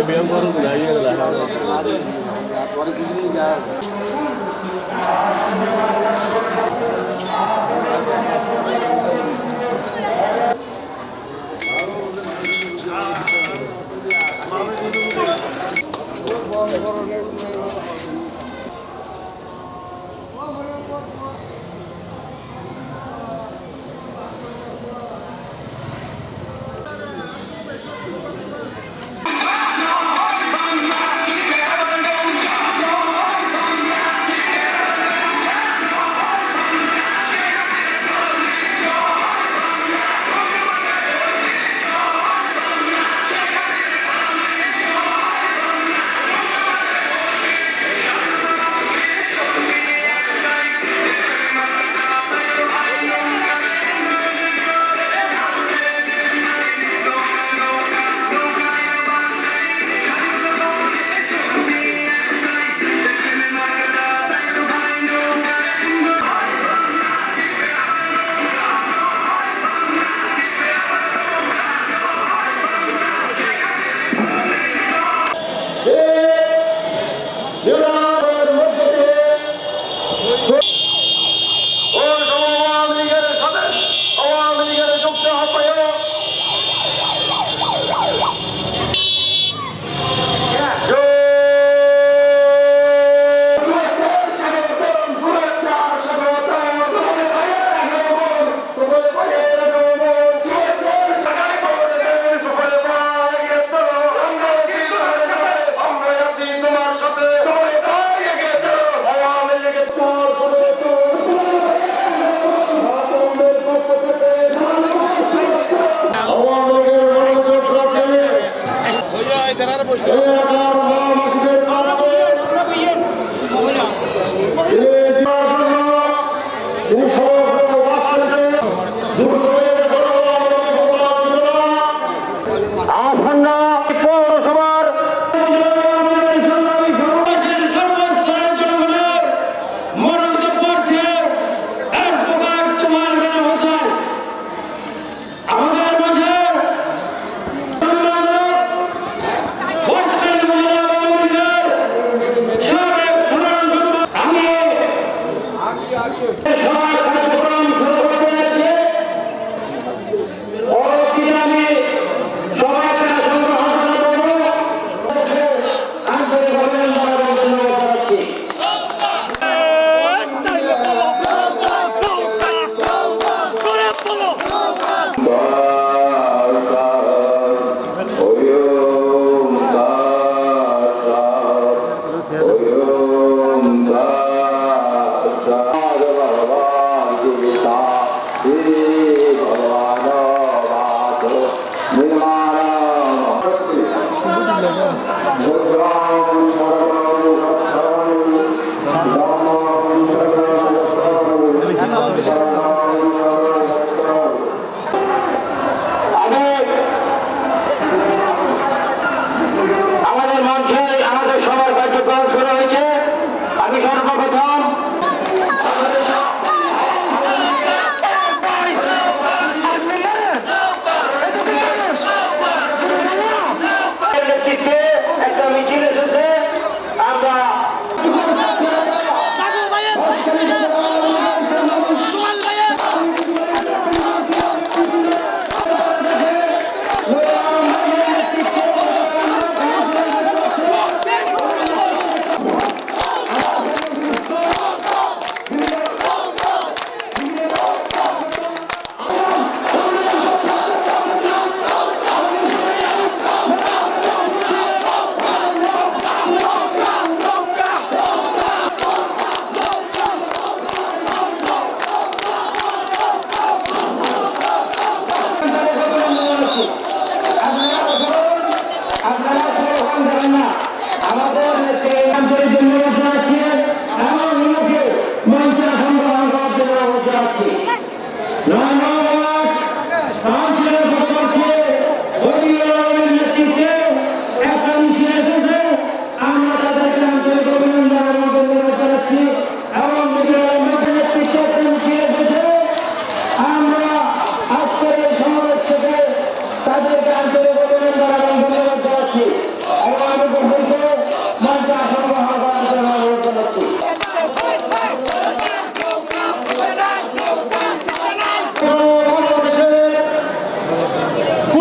ব্যায়াম করুন না ইয়ে দেখা পরে কিছুদিন যায়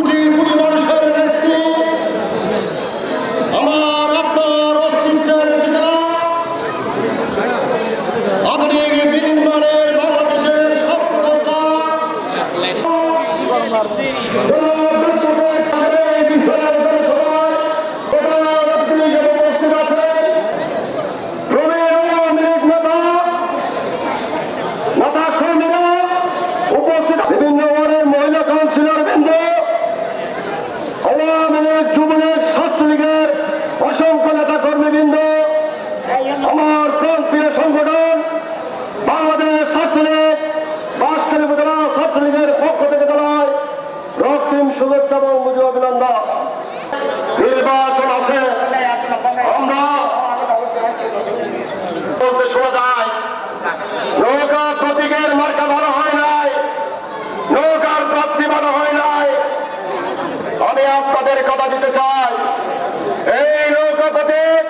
কোটি কোটি মানুষের নেত্রী, আমার আপনার অস্তিত্বের ঠিকানা, আধুনিক বিনির্মাণের বাংলাদেশের স্বপ্নদ্রষ্টা, বিভিন্ন ওয়ার্ডের মহিলা কাউন্সিলর বৃন্দ, আওয়ামী লীগ, যুবলীগ, ছাত্রলীগের অসংখ্য নেতা কর্মীবৃন্দ, আমার প্রাণপ্রিয় সংগঠন বাংলাদেশ ছাত্রলীগ বাঁশখালী উপজেলা ছাত্রলীগের পক্ষ থেকে জানায় রক্তিম শুভেচ্ছা এবং মুজিব অভিনন্দন। নির্বাচন আছে, আমরা বলতে শোনা যায় নৌকা প্রতীকের মার্কা ভালো হয় নাই, নৌকার প্রার্থী ভালো হয় নাই। আমি আপনাদের কথা দিতে চাই, এই নৌকা প্রতীক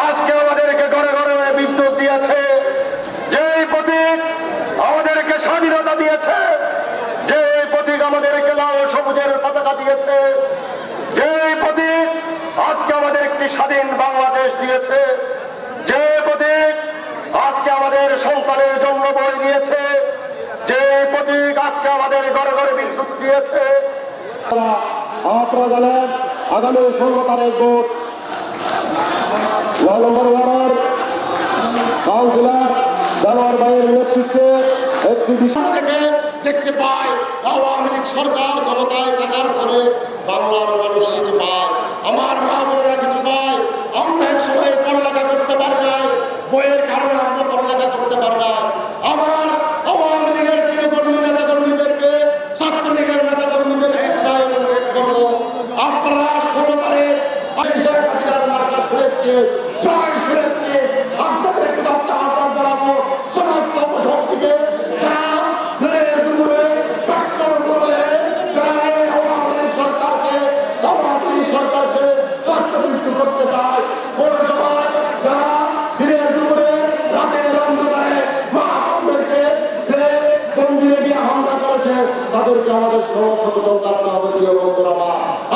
আজকে আমাদেরকে ঘরে ঘরে বিদ্যুৎ দিয়েছে, যেই প্রতীক আমাদেরকে স্বাধীনতা দিয়েছে, যে প্রতীক আমাদেরকে লাল সবুজের পতাকা দিয়েছে, যে প্রতীক আজকে আমাদের একটি স্বাধীন বাংলাদেশ দিয়েছে, যে প্রতীক আজকে আমাদের সন্তানের জন্য বই দিয়েছে, যে প্রতীক আজকে আমাদের ঘরে ঘরে বিদ্যুৎ দিয়েছে। আপনারা জানেন আগামী 16 তারিখ ভোট, 9 নম্বর ওয়ার্ডের কাউন্সিলর জানোয়ার ভাইয়ের নেতৃত্বে একটি বিষয় থেকে দেখতে পাই আওয়ামী লীগ সরকার ক্ষমতায় থাকার পরে বাংলার মানুষ কিছু পায়, আমার মা বোনেরা কিছু পায়। আমরা এক সময় পড়ালেখা করতে পারি নাই, বইয়ের কারণে আমরা পড়ালেখা করতে পারি না। আমার আওয়ামী লীগের প্রিয়কর্মী নেতা কর্মীদেরকে, ছাত্রলীগের নেতা কর্মীদেরকে একটাই অনুরোধ করবো, আপনারা 16 তারিখ শেখ হাসিনার মার্কা শুনেছে, জয় শুনেছে, আপনাদেরকে একটা আহ্বান জানাবো সমস্ত অপশক্তিকে, যারা দিনের দুপুরে পেট্রোল বলে যারা এই আওয়ামী লীগ সরকারকে কষ্টমৃত্যু করতে চায়, পৌরসভায় যারা দিনের দুপুরে রাতের অন্ধকারে মা বোনদেরকে যে মন্দিরে গিয়ে হামলা করেছে, তাদেরকে আমাদের সচেতন থাকতে হবে। প্রিয় বন্ধুরা,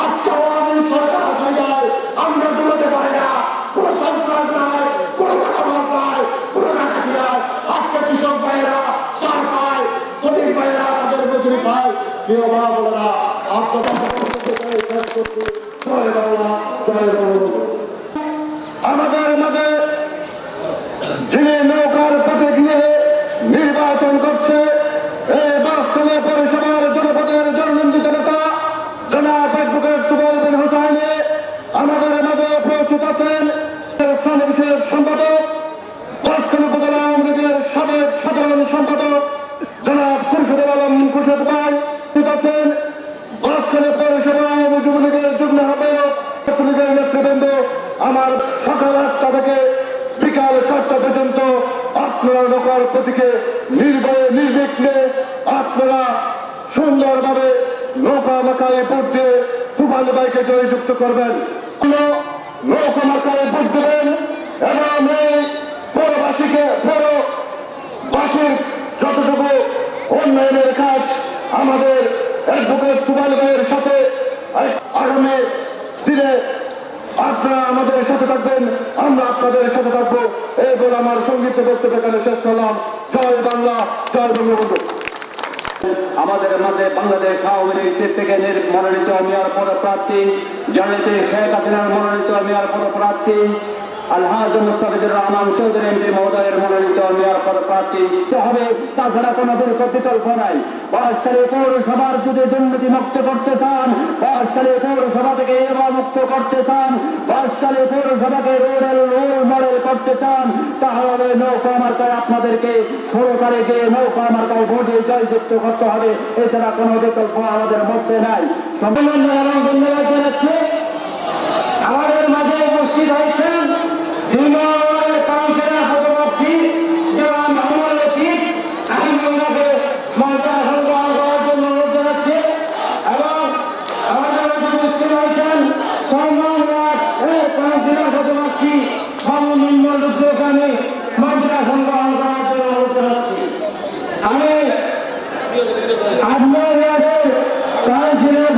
আজকে আওয়ামী লীগ সরকার আসলে যায়, আমরা ঘুমাতে পারি না, কোনো সন্ত্রাস নাই, কোনো চাঁদাবাজ নাই, কোনো ডাকাতি নাই। আজকে কৃষক ভাইয়েরা সার পায়, শ্রমিক ভাইয়েরা তাদের মজুরি পায়। প্রিয় মা বোনেরা, আমাদের মাঝে যিনি নৌকার পথে গিয়ে নির্বাচন করছে, এই বাঁশখালী পৌরসভার জনপদের জননন্দিত নেতা জনাব অ্যাডভোকেট তুফাইল বিন হুসাইন আমাদের মাঝে উপস্থিত আছেন। বিষয়ক সম্পাদক, বাঁশখালী উপজেলা আওয়ামী লীগের সাবেক সাধারণ সম্পাদক জনাব খুরশেদুল আলম খুরশেদ ভাই আছেন। বাঁশখালী পৌরসভা আওয়ামী যুবলীগের যুগ্ম আহ্বায়ক, ছাত্রলীগের নেতৃবৃন্দ, আমার সকাল 8টা থেকে বিকাল 4টা পর্যন্ত আপনারা নৌকার প্রতীকে নির্ভয়ে নির্বিঘ্নে আপনারা সুন্দরভাবে নৌকা মার্কায় ভোট দিয়ে তুফাইল ভাইকে জয়যুক্ত করবেন। নৌকা মার্কায় ভোট দেবেন এবং এই পৌরবাসীকে, পৌরবাসীর যতটুকু উন্নয়নের কাজ আমাদের অ্যাডভোকেট তুফাইল ভাইয়ের সাথে আগামী দিনে আপনারা আমাদের সাথে থাকবেন, আমরা আপনাদের সাথে থাকবো। এই বলে আমার সংক্ষিপ্ত বক্তব্য এখানে শেষ করলাম। জয় বাংলা, জয় বঙ্গবন্ধু। আমাদের মাঝে বাংলাদেশ আওয়ামী লীগ থেকে মনোনীত মেয়র পদপ্রার্থী, জননেত্রী শেখ হাসিনার মনোনীত মেয়র পদপ্রার্থী আলহাজ মুস্তাফিজুর রহমান চৌধুরী এমপি মহোদয়ের মনোনীত মেয়র পদপ্রার্থী হবে। তাছাড়া কোনো বিকল্প নাই। বাঁশখালী পৌরসভার যদি দুর্নীতি মুক্ত করতে চান, বাঁশখালী পৌরসভা থেকে এবার মুক্ত করতে চান, বাঁশখালী পৌরসভাকে রোল মডেল করতে চান, তাহলে নৌকা মার্কায় আপনাদেরকে 16 তারিখে নৌকা মার্কায় ভোটে জয়যুক্ত করতে হবে। এছাড়া কোনো বিকল্প আমাদের মধ্যে নাই। সম্মেলন এবং ধন্যবাদ জানাচ্ছি। আমাদের মাঝে উপস্থিত হয়েছেন কাউন্সিলর পদপ্রার্থী জনাব মোহাম্মদ রশিদ, আমি ওনাকে মঞ্চে আসন গ্রহণ করার জন্য অনুরোধ জানাচ্ছি। এবং আমাদের মাঝে উপস্থিত হয়েছেন কাউন্সিলর পদপ্রার্থী মামুন নির্মল রুদ্রকে আমি মঞ্চে আসন গ্রহণ করার জন্য অনুরোধ জানাচ্ছি। আমি আপনার কাউন্সিলর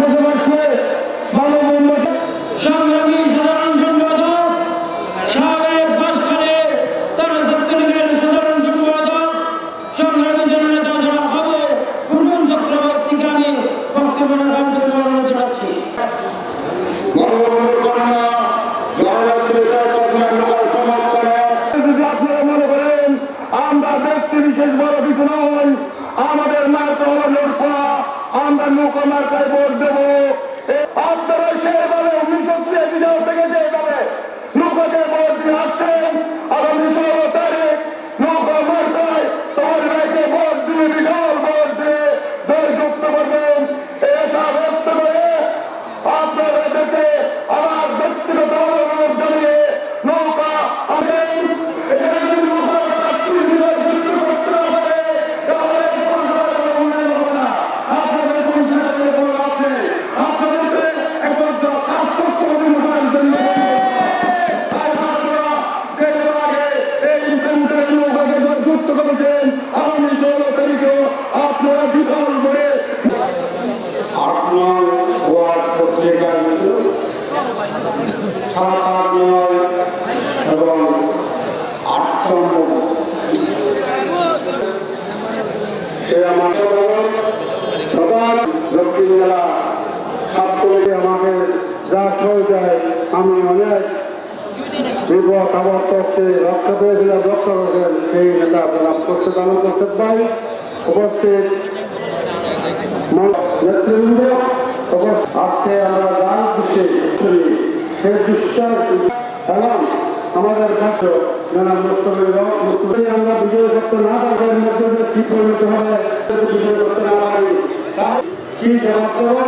নৌকা মার্কায় ভোট দেবো। আপনারা সেইভাবে 1983 সাল থেকে যেভাবে নৌকাকে ভোট দিয়ে আসছেন, আগামী 16 তারিখ নৌকা মার্কায় তোমার ভাইকে ভোট দিয়ে বিশাল ভোট দিয়ে জয়যুক্ত করবেন। এই আশা ব্যক্ত করে আপনাদেরকে আমার ব্যক্তিগত অনুরোধ জানিয়ে নৌকা আসেন। এখানে যদি নৌকা যুক্ত করতে না পারে তাহলে উন্নয়ন হবে না। আপনাদের আপনাদেরকে একমাত্র কাজ করতে হবে নৌকার জন্য। এই সেন্টারের নৌকাকে যুক্ত করেছেন আগামী 16 তারিখেও আপনারা বিশাল করে আপনার ওয়ার্ড পত্রিকার 7, 8, 9 এবং 8 নম্বর সে আমার দক্ষিণ জেলা ছাত্রলীগে আমাকে গ্রাস হয়ে যায়। আমি অনেক বিপদ আপদ করতে রক্ষা পেয়েছিলাম, রক্ষা করেছেন সেই নেতা জনাব করতে দান করতে পাই উপস্থিত নেতৃবৃন্দ। আজকে আমরা গান দিচ্ছি সেই দুষ্টার এবং আমাদের কাছে জনাব মুস্তফা আমরা বিজয় করতে না পারবেন মধ্যে কি পরিণত হবে বিজয় করতে না পারি কি জবাব দেবো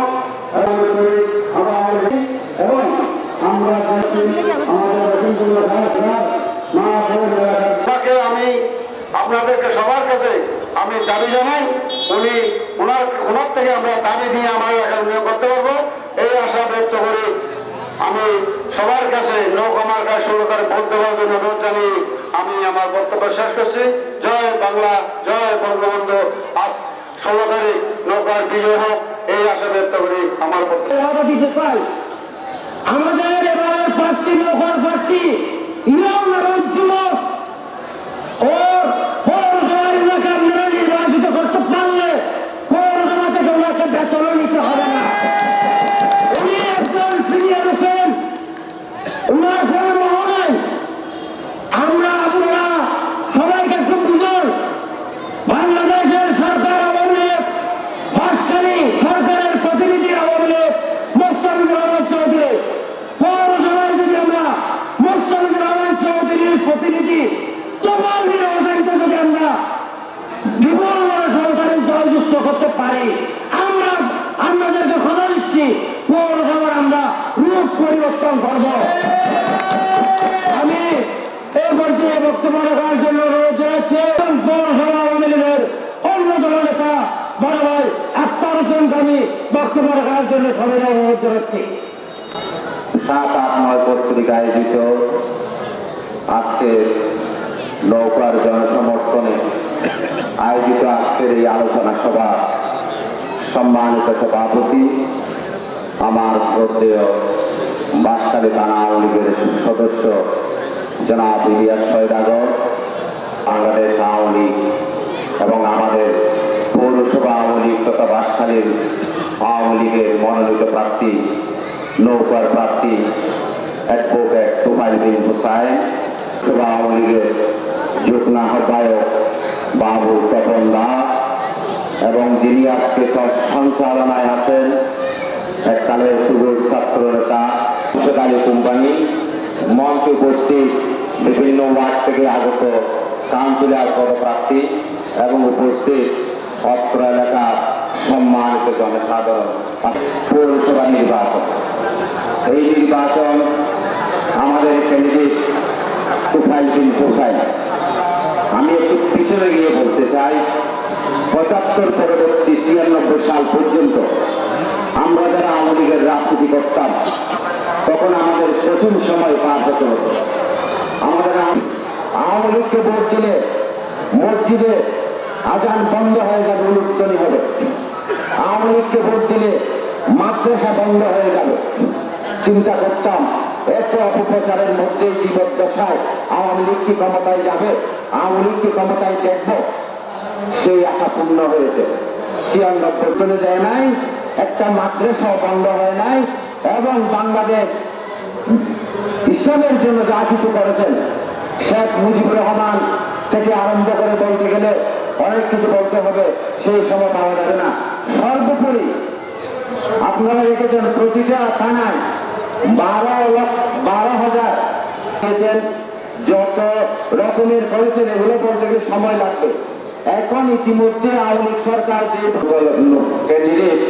এবং আমরা আমাদের আমি আপনাদেরকে সবার কাছে আমি দাবি জানাই, ওনার থেকে আমরা দাবি নিয়ে আমার এলাকায় উন্নয়ন করতে পারবো এই আশা ব্যক্ত করি। আমি সবার কাছে নৌকা মার্কায় 16 তারিখ ভোট দেওয়ার জন্য অনুরোধ জানিয়ে আমি আমার বক্তব্য শেষ করছি। জয় বাংলা, জয় বঙ্গবন্ধু। আজ 16 তারিখ নৌকার বিজয় হোক এই আশা ব্যক্ত করি আমার বক্তব্য। আমাদের এবারের প্রার্থী নৌকার প্রার্থী ইমাম যুবক ও পৌরসভার এলাকা আপনারা নির্বাচিত করতে পারলে পৌরসভা থেকে ওনাকে বেতন নিতে হবে না। উনি একজন সিনিয়র হচ্ছেন, ওনার কোনো মোহ নাই। আমরা আপনারা সবাইকে একটু বুঝুন, বাংলাদেশের সরকার আমলে বাসখালী সরকারের প্রতিনিধি আমলে মোস্তাফিজুর রহমান চৌধুরী, পৌরসভায় যদি আমরা মোস্তাফিজুর রহমান চৌধুরীর প্রতিনিধি তমাল মির হোসেনকে যদি আমরা বিপুল সরকারে জয়যুক্ত করতে পারি, আমরা আপনাদেরকে কথা দিচ্ছি পৌরসভার আমরা রূপ পরিবর্তন করব। আমি এই পর্যায়ে বক্তব্য রাখার জন্য অনুরোধ জানাচ্ছি পৌরসভা আওয়ামী লীগের অন্যতম নেতা বড় ভাই আক্তার হোসেনকে আমি বক্তব্য রাখার জন্য সবাই অনুরোধ জানাচ্ছি। 7, 8, 9 পত্রিকা আয়োজিত আজকে নৌকার জনসমর্থনে আয়োজিত আজকের এই আলোচনা সভা সম্মানিত সভাপতি আমার শ্রদ্ধেয় বাঁশখালী থানা আওয়ামী লীগের সদস্য জনাব ইলিয়াস সওদাগর, বাংলাদেশ আওয়ামী লীগ এবং আমাদের পৌরসভা আওয়ামী লীগ তথা বাঁশখালীর আওয়ামী লীগের মনোনীত প্রার্থী নৌকার প্রার্থী অ্যাডভোকেট তোফায়েল বিন হুসাইন, সভা আওয়ামী লীগের যুগ্ম আহ্বায়ক বাবু তপন দাস এবং যিনি আজকে সঞ্চালনায় আছেন এককালের সুদূর ছাত্র নেতা কালী কোম্পানি, মঞ্চে উপস্থিত বিভিন্ন ওয়ার্ড থেকে আগত কাউন্সিলর পদপ্রার্থী এবং উপস্থিত অত্র এলাকার সম্মানিত জনসাধারণ। পৌরসভা নির্বাচন, এই নির্বাচন আমাদের ক্যান্ডিডেট তোফায়েল বিন হুসাইন। আমি একটু পিছনে গিয়ে বলতে চাই, 75 পরবর্তী 96 সাল পর্যন্ত আমরা যারা আওয়ামী লীগের রাজনীতি করতাম তখন আমাদের প্রথম সময় পার হতে হতো। আমাদের আওয়ামী লীগকে ভোট দিলে মসজিদে আজান বন্ধ হয়ে যাবে, উলুধ্বনি হবে। আওয়ামী লীগকে ভোট দিলে মাদ্রাসা বন্ধ হয়ে যাবে। চিন্তা করতাম এত অপপ্রচারের মধ্যেই জীবদ্দশায় আওয়ামী লীগ কি ক্ষমতায় যাবে, আওয়ামী লীগ কি ক্ষমতায় দেখবো, সেই আশা পূর্ণ হয়েছে। 96 চলে যায় নাই, একটা মাদ্রাসাও বন্ধ হয় নাই এবং বাংলাদেশ ইসলামের জন্য যা কিছু করেছেন শেখ মুজিবুর রহমান থেকে আরম্ভ করে বলতে গেলে অনেক কিছু বলতে হবে, সেই সময় পাওয়া যাবে না। সর্বোপরি আপনারা রেখেছেন প্রতিটা থানায় 12,000 যত রকমের করেছেন এগুলো বলতে গেলে সময় লাগবে। এখন ইতিমধ্যে আওয়ামী লীগ সরকার যে ক্যান্ডিডেট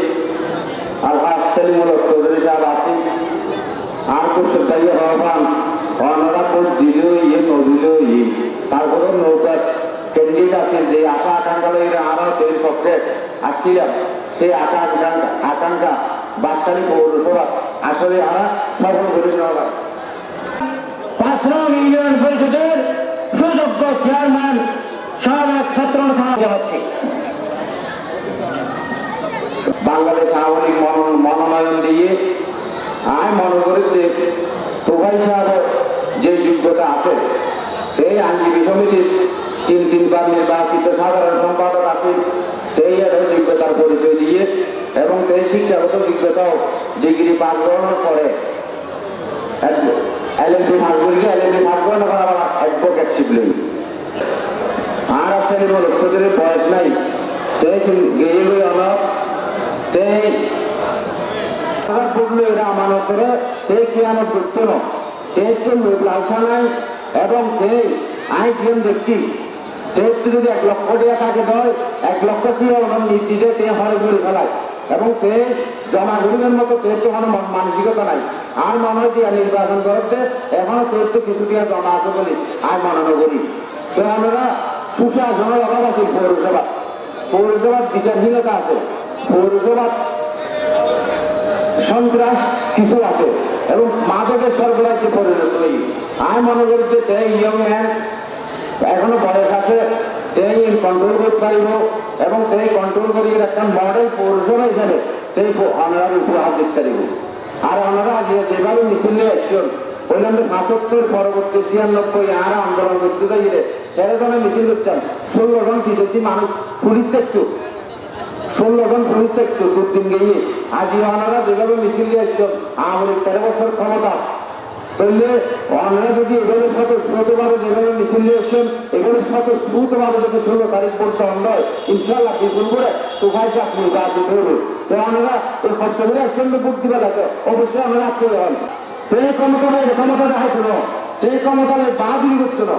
আলহাজ সেলিমুল হক চৌধুরী সাহেব আছে আর কোশ্চেন চাইয়ে রহমান ওনারা কোচ দিলেও নদিলেও তারপরেও নৌকার ক্যান্ডিডেট আছে যে আশা আকাঙ্ক্ষা আরো তৈরি পক্ষে আসছিলাম সেই আকাঙ্ক্ষা বাসকালী পৌরসভা আসলে আমরা সফল করে নেওয়া 5 নং ইউনিয়ন পরিষদের সুযোগ্য চেয়ারম্যান সাবেক ছাত্র নেতা হচ্ছে বাংলাদেশ আওয়ামী লীগ মনোনয়ন দিয়ে আমি মনে করি যে তোফাই সাহেবের যে যোগ্যতা আছে এই আইনজীবী সমিতির 3 বার নির্বাচিত সাধারণ সম্পাদক আছে সেই যোগ্যতার পরিচয় দিয়ে এবং সেই শিক্ষাগত যোগ্যতাও ডিগ্রি পাস করানোর পরে LLB পাস করি LLB পাস করানোর পর আবার অ্যাডভোকেটশিপ লই আর আসলে লোকদের বয়স নাই গিয়ে লই আমার পড়লো এরা আমানত করে কি আমার করত না লালসা নাই এবং আইন দেখছি যদি 1 লক্ষ টাকা তাকে দেয় 1 লক্ষ টাকা ওনার নীতিতে হরে করে ফেলায় এবং জমা গরিবের মতো তো কোনো মানসিকতা নাই আর মনে হয় দিয়া নির্বাচন করতে এখনো তো কিছু টাকা জমা আছে বলে আর মনে করি তো আমরা সুশাসনের অভাব আছে পৌরসভার বিচারহীনতা আছে পৌরসভার সন্ত্রাস কিছু আছে এবং মাদকের সরবরাহে পরিণত হই আমি মনে করি যে ইয়ং ম্যান এখনো বয়স আছে কন্ট্রোল করতে পারিব এবং কন্ট্রোল করিয়ে একটা মডেল পৌরসভা হিসাবে অনারার উপহার দিতে পারিব আর ওনারা যেভাবে মিছিল নিয়ে এসছেন বললাম যে 75 পরবর্তী 96 আর আন্দোলন করতে যাইলে 13 জনে মিছিল করতাম 16 জন বিদেশি মানুষ পুলিশ দেখতো 16 জন পুলিশ দেখতো দুদিন গিয়ে আজ ওনারা যেভাবে মিছিল নিয়ে এসছেন আমাদের 13 বছর ক্ষমতা বললে ওনারা যদি এভাবে স্বতঃস্ফূর্তভাবে যেভাবে মিছিল নিয়ে এসছেন এভাবে স্বতঃস্ফূর্তভাবে যদি 16 তারিখ পর্যন্ত হয় ইনশাল্লাহ বিপুল করে তোফাই সাহেব নির্বাচিত হবে তো ওনারা এই কষ্ট করে আসছেন ভোট দিবে লাগে অবশ্যই আমরা আত্মীয় হন সেই ক্ষমতা দেখাইছিল সেই ক্ষমতা বাহাদুরি করছিল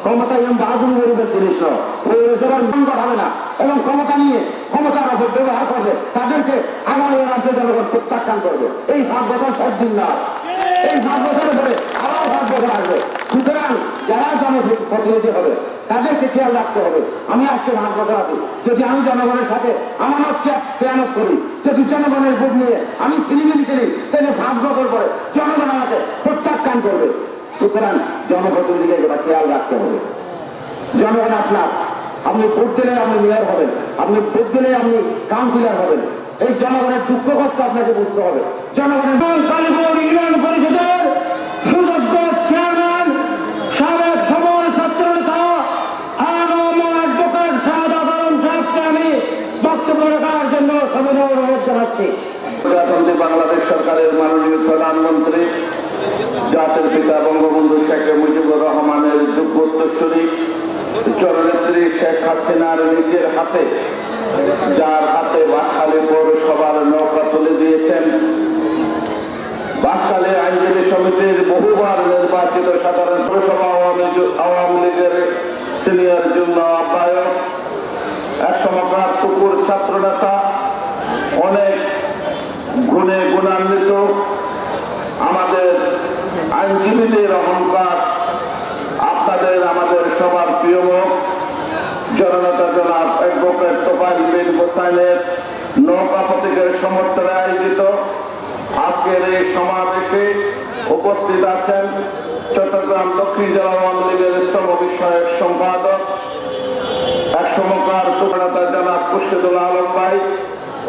ক্ষমতা এবং বাহাদুরি গরিবের জিনিস পৌরসভার মন হবে না এবং ক্ষমতা নিয়ে ক্ষমতার অপর ব্যবহার করবে তাদেরকে আগামী রাজ্যের জনগণ প্রত্যাখ্যান করবে এই 5 বছর 7 দিন না এই 5 বছরের পরে আবার 5 বছর আসবে সুতরাং যারা জনপ্রতিনিধি হবে তাদেরকে খেয়াল রাখতে হবে আমি আজকে 5 বছর আছি যদি আমি জনগণের সাথে আমানতকে খেয়ানত করি যদি জনগণের ভোট নিয়ে আমি ছিলিমিলি খেলি তাহলে 5 বছর পরে জনগণ আমাকে প্রত্যাখ্যান করবে সুতরাং জনপ্রতিনিধিকে এটা খেয়াল রাখতে হবে জনগণ আপনার আপনি ভোট দিলে আপনি মেয়র হবেন আপনি ভোট দিলে আপনি কাউন্সিলর হবেন এই জনগণের দুঃখ কষ্ট আপনাকে বুঝতে হবে জনগণের কালীপুর ইউনিয়ন পরিষদের সুযোগ্য চেয়ারম্যান সাবেক সমর ছাত্র নেতা অ্যাডভোকেট শাহাদাত আলম সাহেবকে আমি বক্তব্য রাখার জন্য সবিনয় অনুরোধ জানাচ্ছি। বাংলাদেশ সরকারের মাননীয় প্রধানমন্ত্রী জাতির পিতা বঙ্গবন্ধু শেখ মুজিবুর রহমানের যোগ্য উত্তরসূরি জননেত্রী শেখ হাসিনার নিজের হাতে যার হাতে বাঁশখালী পৌরসভার নৌকা তুলে দিয়েছেন বাঁশখালী আইনজীবী সমিতির বহুবার নির্বাচিত সাধারণ পৌরসভা আওয়ামী লীগের সিনিয়র যুগ্ম আহ্বায়ক এক সময়কার পুকুর ছাত্র নেতা অনেক গুণে গুণান্বিত আমাদের আইনজীবীদের অহংকার আপনাদের আমাদের সবার প্রিয় মুখ জননেতা জনাব অ্যাডভোকেট তোফায়েল বিন হোসেনের নৌকা প্রতীকের সমর্থনে আয়োজিত আজকের এই সমাবেশে উপস্থিত আছেন চট্টগ্রাম দক্ষিণ জেলা আওয়ামী লীগের শ্রম বিষয়ক সম্পাদক এক সময়কার নেতা জনাব খুরশিদুল আলম ভাই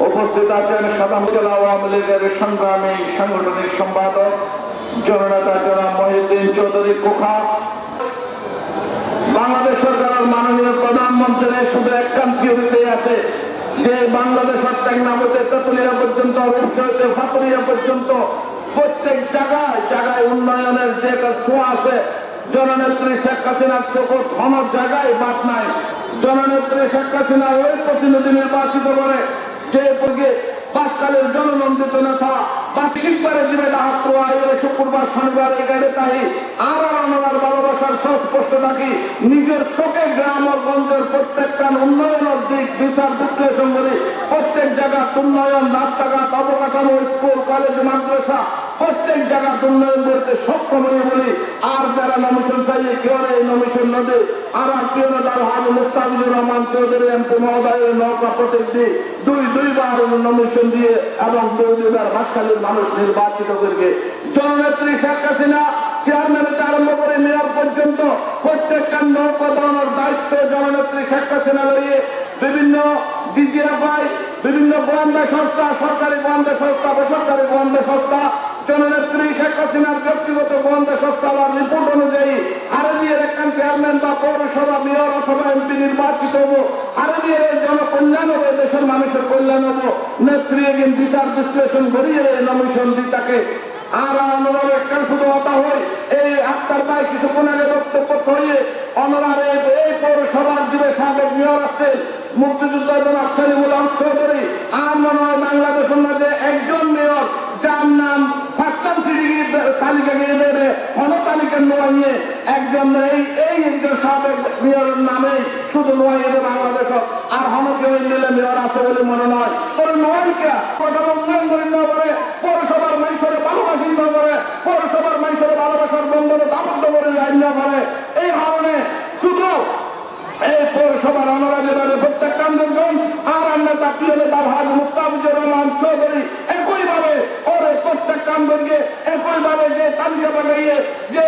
উপস্থিত আছেন সাতাম জেলা আওয়ামী লীগের সংগ্রামী সাংগঠনিক সম্পাদক জননেতা জনাব মহিউদ্দিন চৌধুরী কোখা বাংলাদেশ সরকারের মাননীয় প্রধানমন্ত্রীর শুধু একখান থিওরিতে আছে যে বাংলাদেশ টেকনা হতে তেতুলিয়া পর্যন্ত অবশ্যই ফাতুরিয়া পর্যন্ত প্রত্যেক জায়গায় উন্নয়নের যে একটা ছোঁয়া আছে জননেত্রী শেখ হাসিনার চোখ ঘন জায়গায় বাদ নাই জননেত্রী শেখ হাসিনা ওই প্রতিনিধি নির্বাচিত করে যে বাসকালের জননন্দিত নেতা বার্ষিকবারে জীবে ডাকুয়া শুক্রবার শনিবার এখানে তাই আর আমার ভালোবাসার সংস্পর্শ থাকি নিজের চোখে গ্রাম ও গঞ্জের প্রত্যেকটা উন্নয়নের দিক বিচার বিশ্লেষণ করি প্রত্যেক জায়গার উন্নয়ন রাস্তাঘাট অবকাঠামো স্কুল কলেজ মাদ্রাসা প্রত্যেক জায়গার উন্নয়ন করতে সক্ষম হয়ে বলি আর যারা নমিশন চাইয়ে কেউ এই নমিশন নদী আমার প্রিয় নেতার হাজি মুস্তাফিজুর রহমান চৌধুরী এমপি মহোদয়ের নৌকা প্রতীক দিয়ে দুইবার নমিশন দিয়ে এবং দুইবার বাসখালীর মানুষ নির্বাচিত করবে জননেত্রী শেখ হাসিনা চেয়ারম্যান আরম্ভ করে মেয়র পর্যন্ত প্রত্যেকটা নৌকা দেওয়ানোর দায়িত্ব জননেত্রী শেখ হাসিনা লইয়ে বিভিন্ন ডিজিএফআই বিভিন্ন গোয়েন্দা সংস্থা সরকারি গোয়েন্দা সংস্থা বেসরকারি গোয়েন্দা সংস্থা জননেত্রী শেখ হাসিনার ব্যক্তিগত গোয়েন্দা সংস্থা বা রিপোর্ট অনুযায়ী আরবিয়ার একখান চেয়ারম্যান বা পৌরসভা মেয়র অথবা এমপি নির্বাচিত হবো আরবিয়ার এই জনকল্যাণ হবে দেশের মানুষের কল্যাণ হবো নেত্রী একদিন বিচার বিশ্লেষণ করিয়ে নমিশন দিই তাকে আর অনুরাগ একটা শুধু হতা হয় এই আক্তার ভাই কিছুক্ষণ আগে বক্তব্য হয়ে অনুরাগ এই পৌরসভার দিবে সাবেক মেয়র আছে মুক্তিযোদ্ধা জনাব সলিমুল হক চৌধুরী আর মনে হয় বাংলাদেশের মধ্যে একজন মেয়র যার নাম ফার্স্টাম সিটি তালিকা গিয়ে দেবে তালিকা নোয়াইয়ে একজন এই একজন সাবেক মেয়রের নামে শুধু নোয়াইয়ে বাংলাদেশ আর হনকে নিলে মেয়র আছে বলে মনে নয় তোর নোয়াইকে উন্নয়ন করে না করে পৌরসভার মানুষের ভালোবাসি না করে পৌরসভার মানুষের ভালোবাসার বন্ধনে আবদ্ধ করে লাইন না করে এই কারণে শুধু এই পৌরসভার অনুরাগীদের প্রত্যেক কান্দনগঞ্জ আর নেতা প্রিয় নেতা হাজি মুস্তাফিজুর রহমান চৌধুরী একইভাবে ওরে প্রত্যেক কান্দনকে একইভাবে যে তালিকা বানিয়ে যে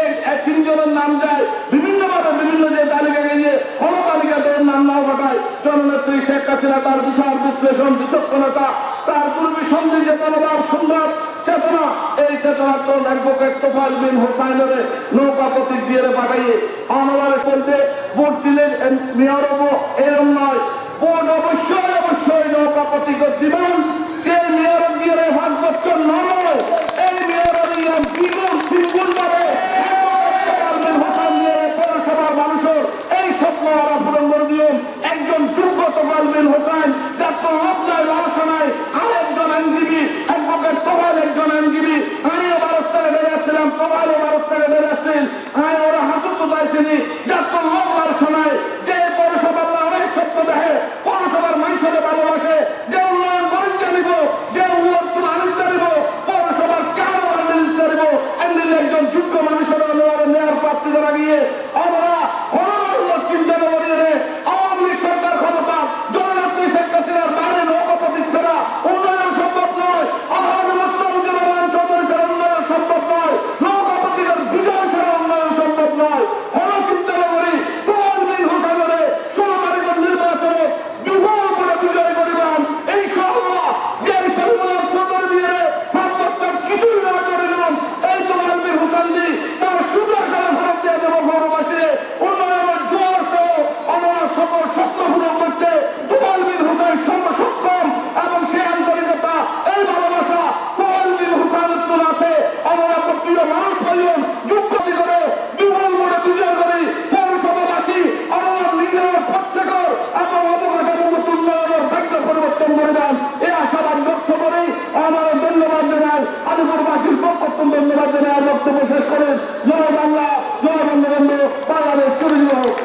তিনজনের নাম যায় বিভিন্নভাবে বিভিন্ন যে তালিকা গিয়ে কোনো তালিকাতে নাম নাও ঘটায় জননেত্রী শেখ হাসিনা তার বিচার বিশ্লেষণ বিচক্ষণতা তার পূর্বী সন্ধি যে মনোভাব সুন্দর চেতনা এই চেতনা তো অ্যাডভোকেট তোফায়েল বিন হোসাইনের নৌকা প্রতীক দিয়ে পাঠাইয়ে অনারে বলতে ভোট দিলে মেয়র হবো এরকম নয় ভোট অবশ্যই নৌকা প্রতীক দিবেন যে মেয়র দিয়ে 5 বছর নয় এই মেয়র দিয়ে দ্বিগুণ ভাবে পৌরসভার মানুষের এই স্বপ্ন ওরা পূরণ করে দিয়ে একজন যোগ্য তোফায়েল বিন হোসাইন যার তো লোক নাই লালসা নাই আর একজন আইনজীবী অ্যাডভোকেট তোফায়েল একজন আইনজীবী আমিও 12 সালে বেড়ে আসছিলাম তোফায়েলও 12 সালে বেড়ে আসছেন আমি ওরা হাসত তো পাইছিনি যার তো লোক লালসা নাই যে পৌরসভার অনেক স্বপ্ন দেখে পৌরসভার মানুষের ভালোবাসে যে উন্নয়ন গরিবকে দিব যে উন্নয়ন আনন্দ দিব পৌরসভার চেয়ারম্যান আনন্দ দিব এমনি একজন যোগ্য মানুষের মেয়র প্রাপ্তি করা গিয়ে আমরা চিন্তা করিয়ে আওয়ামী লীগ সরকার ক্ষমতা জননেত্রী শেখ হাসিনার বাইরে নৌকা প্রতীক ছাড়া উন্নয়ন সম্ভব নয় আল্লাহ মুস্তাফিজুর রহমান চৌধুরী ছাড়া উন্নয়ন সম্ভব নয় নৌকা প্রতীকের বিজয় ছাড়া উন্নয়ন সম্ভব নয় চিন্তা করি তোফায়েল বিন হোসাইনের 16 তারিখের নির্বাচনে বিপুল করে বিজয় করিলাম ইনশাআল্লাহ যে সলিমুল হক চৌধুরী দিয়ে 5 বছর কিছুই না করিলাম এই তোফায়েল বিন হোসাইন তার 17 সালে ভারত দিয়ে দেবো গৌরবাসী উন্নয়নের জোয়ার সহ আমার সকল স্বপ্ন পূরণ করতে তোফায়েল বিন হোসাইন সক্ষম এবং সেই আন্তরিকতা এই ভালোবাসা তোফায়েল বিন হোসাইন আছে আমার প্রিয় মানুষ পাইলেন যোগ্য করে বিপুল করে বিজয় করি পৌরসভাবাসী আমার নিজের প্রত্যেকের এবং অবকাঠামোগত উন্নয়নের ভাগ্য পরিবর্তন করিলাম এই আশাবাদ ব্যক্ত করে আমার ধন্যবাদ জানাই আলিপুরবাসীর পক্ষ ধন্যবাদ জানাই বক্তব্য শেষ করেন জয় বাংলা জয় বঙ্গবন্ধু বাংলাদেশ চুরি হোক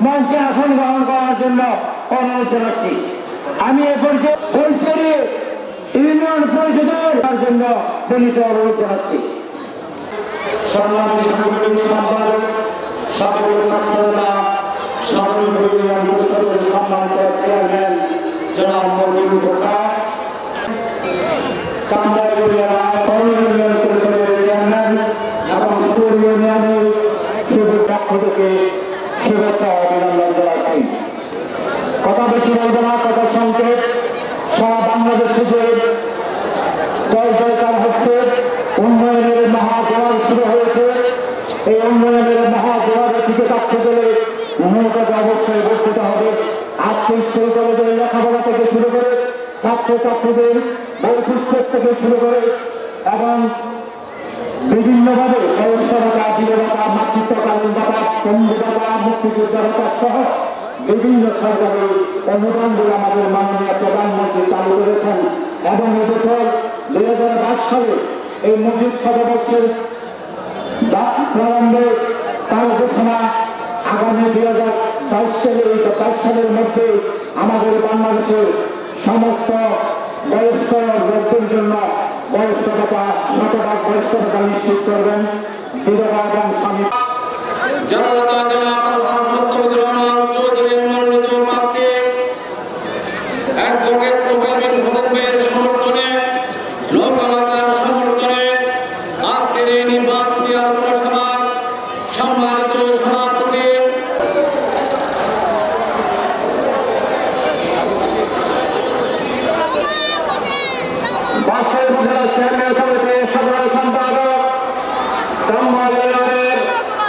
মঞ্চে আসন গ্রহণ করার জন্য অনুরোধ জানাচ্ছি আমি এ পরিচয়ে ইউনিয়ন পরিষদের জন্য দলিত অনুরোধ জানাচ্ছি সম্মানিত সাংগঠনিক সম্পাদক সাবেক ছাত্রনেতা সাধারণ সম্মানিত চেয়ারম্যান জনাব মনির খোকা চান্দার ইউনিয়ন পরিষদের চেয়ারম্যান এবং ইউনিয়নের পক্ষ থেকে শুভেচ্ছা অভিনন্দন জানাচ্ছি কথা বেশি বলবো না কথা সংকেত সারা বাংলাদেশে যে জয় জয়কার হচ্ছে উন্নয়নের মহাজোয়ার শুরু হয়েছে এই উন্নয়নের মহাজোয়ারের দিকে থাকতে গেলে নৌকাকে অবশ্যই বর্তিত হবে আজকে স্কুল কলেজের লেখাপড়া থেকে শুরু করে ছাত্রছাত্রীদের বই পুস্তক থেকে শুরু করে এবং বিভিন্নভাবে ব্যবস্থা ভাতা বিরোধতা মাতৃত্বকালীন ভাতা বন্ধু ভাতা মুক্তিযোদ্ধা ভাতা সহ বিভিন্ন সরকারি অনুদানগুলো আমাদের মাননীয় প্রধানমন্ত্রী চালু করেছেন এবং এবছর 2022 সালে এই মসজিদ শতবর্ষের প্রারম্ভে তার ঘোষণা আগামী 2022 সালের মধ্যে আমাদের বাংলাদেশের সমস্ত বয়স্ক লোকদের জন্য বয়স্ক ভাতা 100% বয়স্ক ভাতা নিশ্চিত করবেন। বিধবা এবং স্বামী জনতা জনাব আলহাজ মুস্তাফিজুর রহমান চৌধুরীর মনোনীত প্রার্থী অ্যাডভোকেট তোফায়েল বিন হোসেন ভাইয়ের সমর্থনে লোক আমাকার সমর্থনে আজকের এই নির্বাচনী আলোচনা সভার সম্মানিত সভাপতি বাসায় উপজেলা চেয়ারম্যান সমিতির সাধারণ সম্পাদক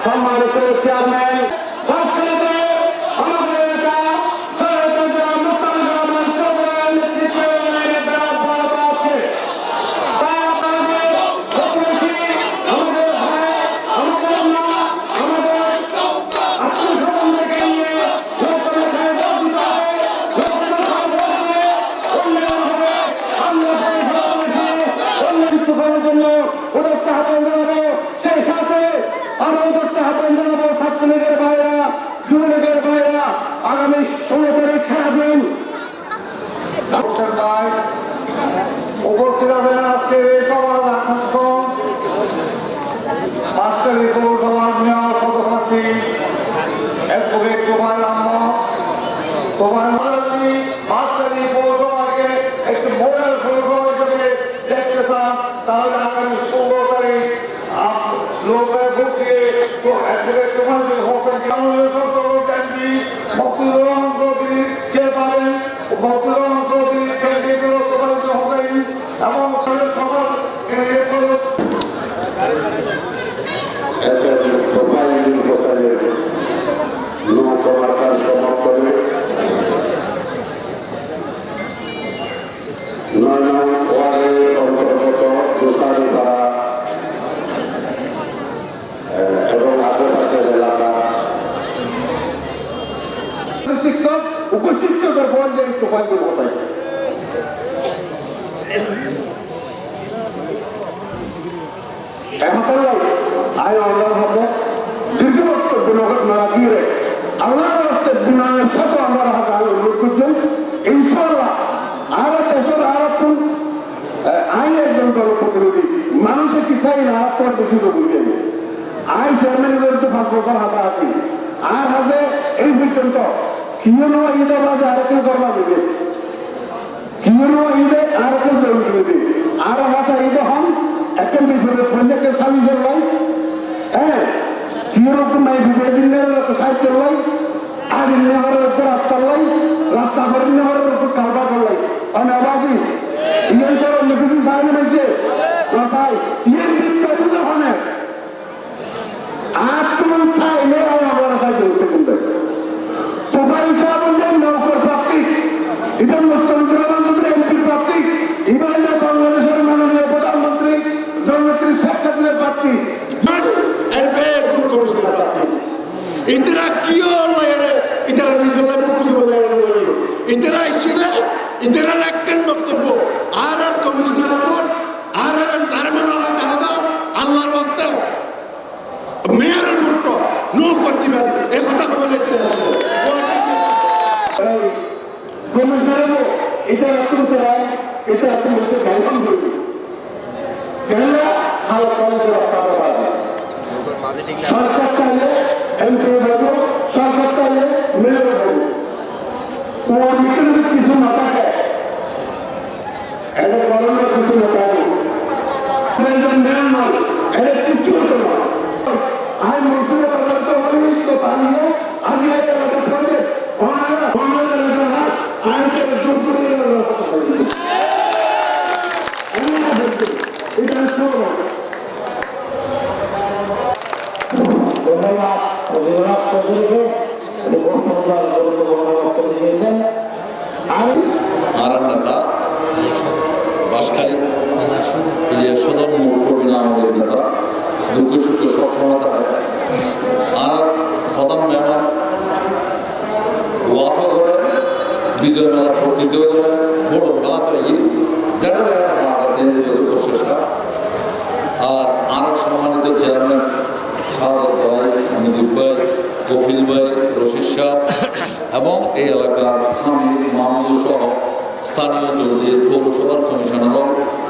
সম্মানিত চেয়ারম্যান করার জন্য ওদের আহ্বান জানাবো, সেই সাথে আরো ওদের আহ্বান জানাবো ছাত্রলীগের ভাইরা, যুবলীগের ভাইরা আগামী 16 তারিখ সারাদিন উপস্থিত আছেন আজকে এই সভার আকর্ষণ আজকের এই পৌরসভার মেয়র পদপ্রার্থী অ্যাডভোকেট তোফায়েল আহমদ আজকের এই পৌরসভাকে একটি মডেল পৌরসভা হিসেবে দেখতে চান, তাহলে আগামী 16 তারিখ লোকের ভোট দিয়ে অ্যাডভোকেট তোফায়েল হোসেনকে মকবুল রহমান চৌধুরী কে পাবেন, মকবুল রহমান চৌধুরী এবং সবার সমর্থনে 9 নং ওয়ার্ডের অন্তর্গত দুষ্কারীপাড়া এবং আশেপাশের এলাকা শিক্ষক উপশিক্ষকের পর্যায়ে তোফায়েল হোসেন আয় আল্লাহ হবে দীর্ঘ বক্তব্য নগদ না দিয়ে আল্লাহর রাস্তে বিনয়ের সাথে আমার হাতে আলো অনুরোধ করছেন ইনশাআল্লাহ আইন একজন জনপ্রতিনিধি মানুষের কি চাই না আপনার বেশি তো বুঝে আইন চেয়ারম্যানের বিরুদ্ধে 5 বছর হাতে আছি আর হাতে এই পর্যন্ত কিয়নো ঈদের মাঝে আর কেউ করবা দেবে কিয়নো ঈদে আর কেউ জনপ্রতিনিধি আর হাতে ঈদে হন একটা বিষয়ে ফোনটাকে সালি করলাই হ্যাঁ কিরকম নাই বিজয় দিনের সাহায্য করলাই আর নেওয়ারের উপর রাস্তা লাই রাস্তা করে নেওয়ারের উপর খাওয়া করলাই আমি আবাসি ইয়ের করে লিখেছি সাহায্য হয়েছে কথাই ইয়ের শিক্ষা দিলে হবে আর তুমি খাইলে আমার সাহায্য করতে কিন্তু তোমার হিসাব অনুযায়ী নৌকর প্রাপ্তি এটা মুস্তাফিজুর রহমান চৌধুরী এমপি প্রাপ্তি এবার বাংলাদেশের মাননীয় প্রধানমন্ত্রী জননেত্রী শেখ হাসিনার প্রার্থী ইতারা কিও লাগে ইতারা নিজেরা মুক্তি বলে ইতারা ইচ্ছিলে ইতারার একটাই বক্তব্য আর কমিশনারের উপর আর যার মনে হয় তারা দাও আল্লাহর রাস্তা মেয়রের মুক্ত নো করতে পারে এই কথা বলে কমিশনারের এটা করতে হয় এটা করতে গাইবান করবে কেন ভালো কলেজের রাস্তা পাবে সরকার চাইলে এমপি হবো সরকার চাইলে মেয়র হবো ওর ভিতরে কিছু না থাকে এটা করোনার কিছু না থাকে মেয়র নয় এটা কিচ্ছু হতো না আর মসুরের তো অনেক তো পালিয়ে আগে এলাকা ফলে অনারা হাত আইনকে যোগ করে এটা শুরু ধন্যবাদ অভিভাবক চৌধুরীকে বক্তব্য দিয়েছেন আর নেতা বাসখালী ইলিয়াস সদর প্রবীণ আমাদের নেতা দুঃখ সুখ সবসময় থাকে আর প্রধান মেহমান বিজয় মেলা প্রতিদ্বন্দ্বিতা করে বড় মেলা তৈরি যেটা শেষরা আর আরো সম্মানিত চেয়ারম্যান সাদত ভাই, মুজিব ভাই, কফিল ভাই, রশিদ শাহ এবং এই এলাকার হামিদ মাহমুদ সহ স্থানীয় জলদির পৌরসভার কমিশনারও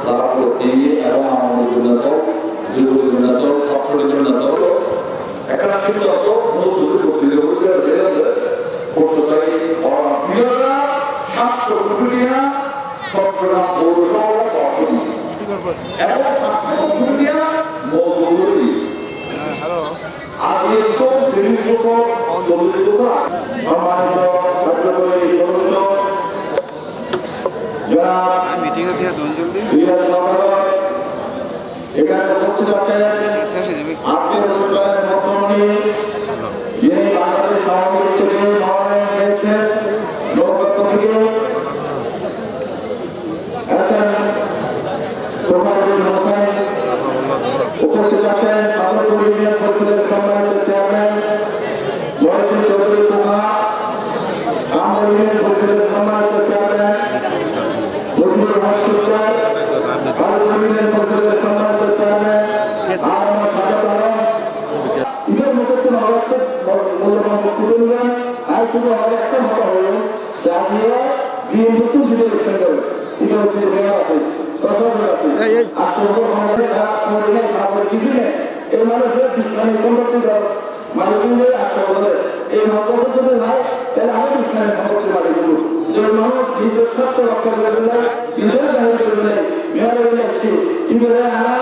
যারা প্রতি এবং আমাদের উন্নত যুবলীগ উন্নত ছাত্রলীগের উন্নত একটা সিদ্ধান্ত চট্টগ্রাম এখানে উপস্থিত আছেন আজকের অনুষ্ঠানের মুখ্যমন্ত্রী যিনি বাংলাদেশ আওয়ামী লীগ থেকে মনোনয়ন পেয়েছেন লোকপক্ষ থেকে উপস্থিত আছেন সাগরপুর ইউনিয়ন পরিষদের সম্মানিত চেয়ারম্যান মহিউদ্দিন চৌধুরী সুমা, কামর ইউনিয়ন পরিষদের সম্মানিত চেয়ারম্যান মুজিবুর রহমান সুলতান, কালপুর ইউনিয়ন পরিষদের সম্মানিত চেয়ারম্যান আহমদ সাজাদ আলম। ঈদের মুখে মূল্যবান বক্তব্য দেবেন। আর শুধু আমাদের একটা মতো হল যা দিয়ে বিএনপি যদি ইলেকশন করে ঈদের যদি মেয়র আছে এই মানুষের মালিক আসতে বলে এই মন্তব্য যদি হয় তাহলে আরো সম্পত্তির মালিক যে মানুষ নিজের সত্য রক্ষা করে দেয় নিজের জাহির করে দেয় মেয়র হয়ে যাচ্ছি ইমেলে আনা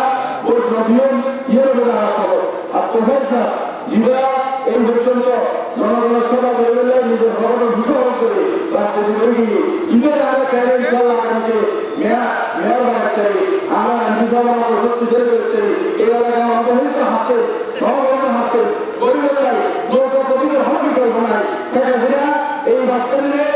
ওর নিয়ম ইয়ে আনা খবর আর তোফের জীবা এই পর্যন্ত জনগণের সেবা করে দিলে নিজের ভবনের ভূষণ করে রাজনীতি করে গিয়ে ইমেলে আনা ক্যারেন্ট আগামীতে মেয়র বানাচ্ছে আমরা বিধবা প্রশস্তি তৈরি করছে এই এলাকায় অবহিত হাতে জনগণের হাতে গরিবের লোক প্রতিকের হওয়া বিকল্প নাই সেটা ঘুরে এই বাচ্চা নিয়ে